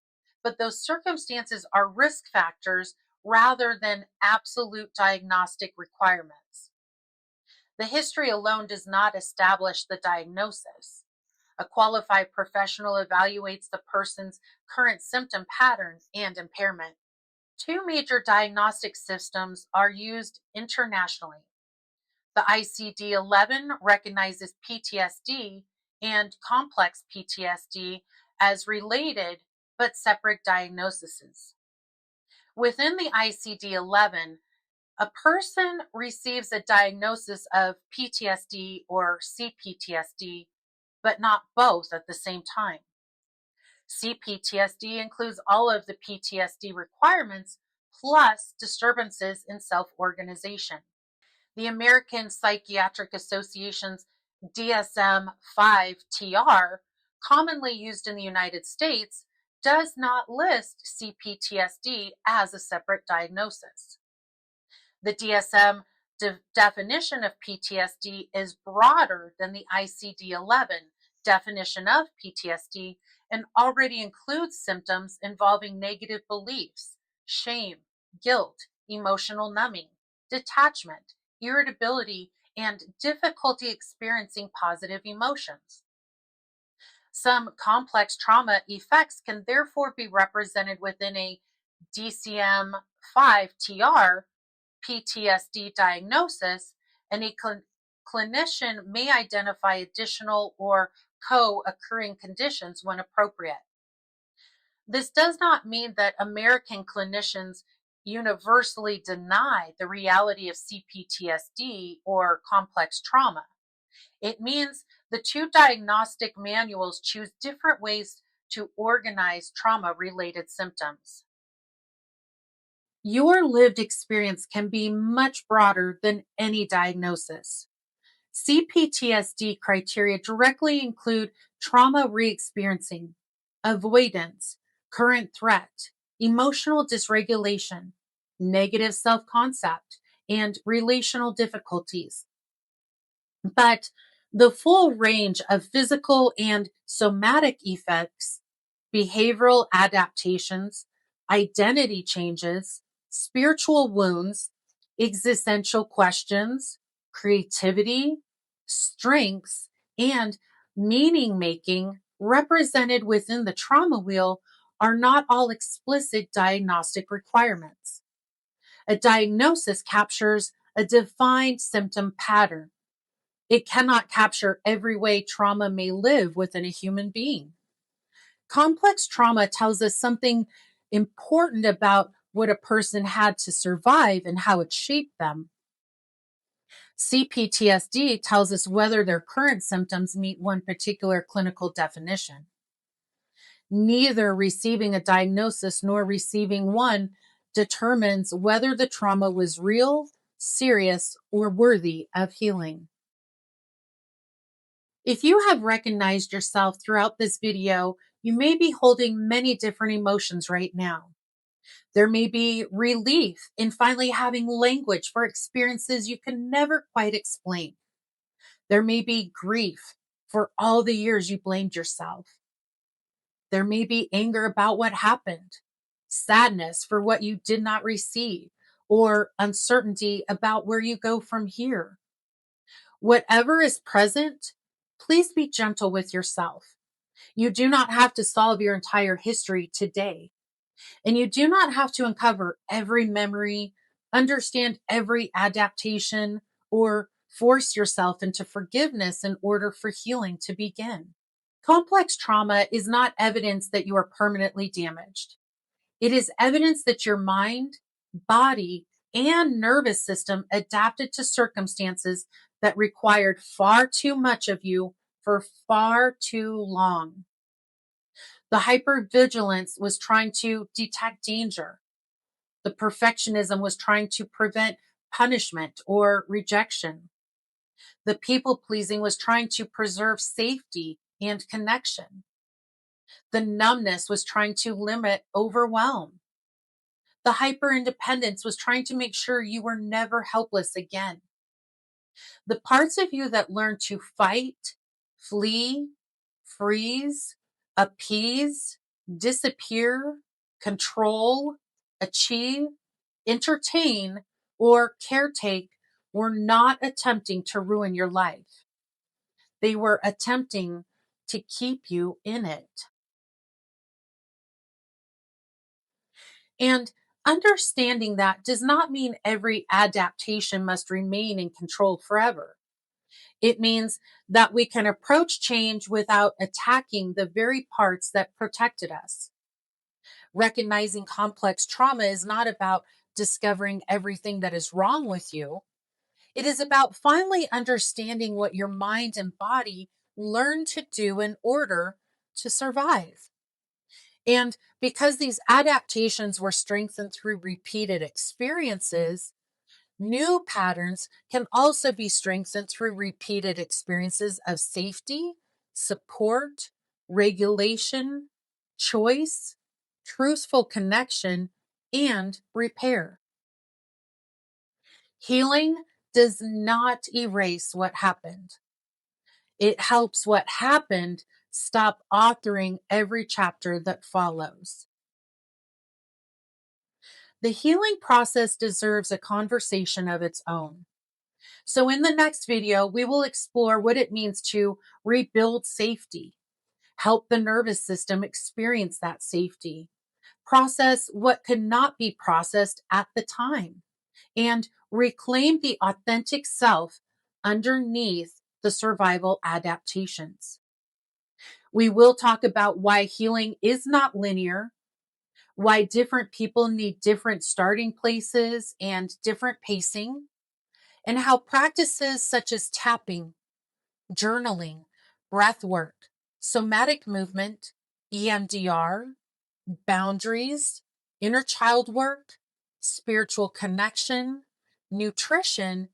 but those circumstances are risk factors rather than absolute diagnostic requirements. The history alone does not establish the diagnosis. A qualified professional evaluates the person's current symptom pattern and impairment. Two major diagnostic systems are used internationally. The ICD-11 recognizes PTSD and complex PTSD as related but separate diagnoses. Within the ICD-11, A person receives a diagnosis of PTSD or CPTSD, but not both at the same time. CPTSD includes all of the PTSD requirements plus disturbances in self-organization. The American Psychiatric Association's DSM-5-TR, commonly used in the United States, does not list CPTSD as a separate diagnosis. The DSM definition of PTSD is broader than the ICD-11 definition of PTSD and already includes symptoms involving negative beliefs, shame, guilt, emotional numbing, detachment, irritability, and difficulty experiencing positive emotions. Some complex trauma effects can therefore be represented within a DSM-5-TR PTSD diagnosis, and a clinician may identify additional or co-occurring conditions when appropriate. This does not mean that American clinicians universally deny the reality of CPTSD or complex trauma. It means the two diagnostic manuals choose different ways to organize trauma-related symptoms. Your lived experience can be much broader than any diagnosis. CPTSD criteria directly include trauma re-experiencing, avoidance, current threat, emotional dysregulation, negative self-concept, and relational difficulties. But the full range of physical and somatic effects, behavioral adaptations, identity changes, spiritual wounds, existential questions, creativity, strengths, and meaning making represented within the trauma wheel are not all explicit diagnostic requirements. A diagnosis captures a defined symptom pattern. It cannot capture every way trauma may live within a human being. Complex trauma tells us something important about what a person had to survive and how it shaped them. CPTSD tells us whether their current symptoms meet one particular clinical definition. Neither receiving a diagnosis nor receiving one determines whether the trauma was real, serious, or worthy of healing. If you have recognized yourself throughout this video, you may be holding many different emotions right now. There may be relief in finally having language for experiences you can never quite explain. There may be grief for all the years you blamed yourself. There may be anger about what happened, sadness for what you did not receive, or uncertainty about where you go from here. Whatever is present, please be gentle with yourself. You do not have to solve your entire history today. And you do not have to uncover every memory, understand every adaptation, or force yourself into forgiveness in order for healing to begin. Complex trauma is not evidence that you are permanently damaged. It is evidence that your mind, body, and nervous system adapted to circumstances that required far too much of you for far too long. The hypervigilance was trying to detect danger. The perfectionism was trying to prevent punishment or rejection. The people-pleasing was trying to preserve safety and connection. The numbness was trying to limit overwhelm. The hyper-independence was trying to make sure you were never helpless again. The parts of you that learned to fight, flee, freeze, appease, disappear, control, achieve, entertain, or caretake were not attempting to ruin your life. They were attempting to keep you in it. And understanding that does not mean every adaptation must remain in control forever. It means that we can approach change without attacking the very parts that protected us. Recognizing complex trauma is not about discovering everything that is wrong with you. It is about finally understanding what your mind and body learn to do in order to survive. And because these adaptations were strengthened through repeated experiences, new patterns can also be strengthened through repeated experiences of safety, support, regulation, choice, truthful connection, and repair. Healing does not erase what happened. It helps what happened stop authoring every chapter that follows. The healing process deserves a conversation of its own. So in the next video, we will explore what it means to rebuild safety, help the nervous system experience that safety, process what could not be processed at the time, and reclaim the authentic self underneath the survival adaptations. We will talk about why healing is not linear, why different people need different starting places and different pacing, and how practices such as tapping, journaling, breath work, somatic movement, EMDR, boundaries, inner child work, spiritual connection, nutrition,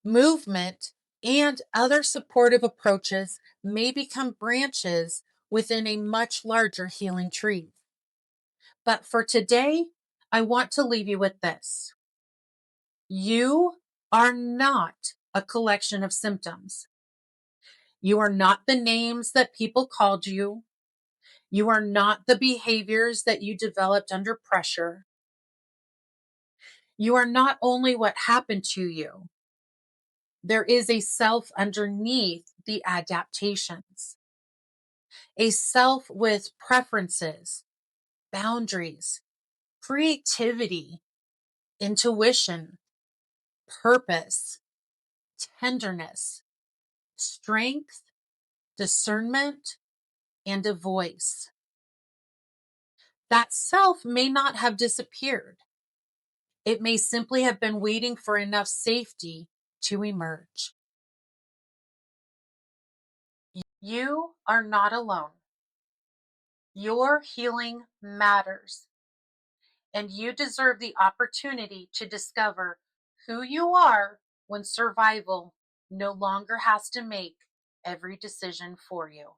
movement, and other supportive approaches may become branches within a much larger healing tree. But for today, I want to leave you with this. You are not a collection of symptoms. You are not the names that people called you. You are not the behaviors that you developed under pressure. You are not only what happened to you. There is a self underneath the adaptations, a self with preferences, boundaries, creativity, intuition, purpose, tenderness, strength, discernment, and a voice. That self may not have disappeared. It may simply have been waiting for enough safety to emerge. You are not alone. Your healing matters, and you deserve the opportunity to discover who you are when survival no longer has to make every decision for you.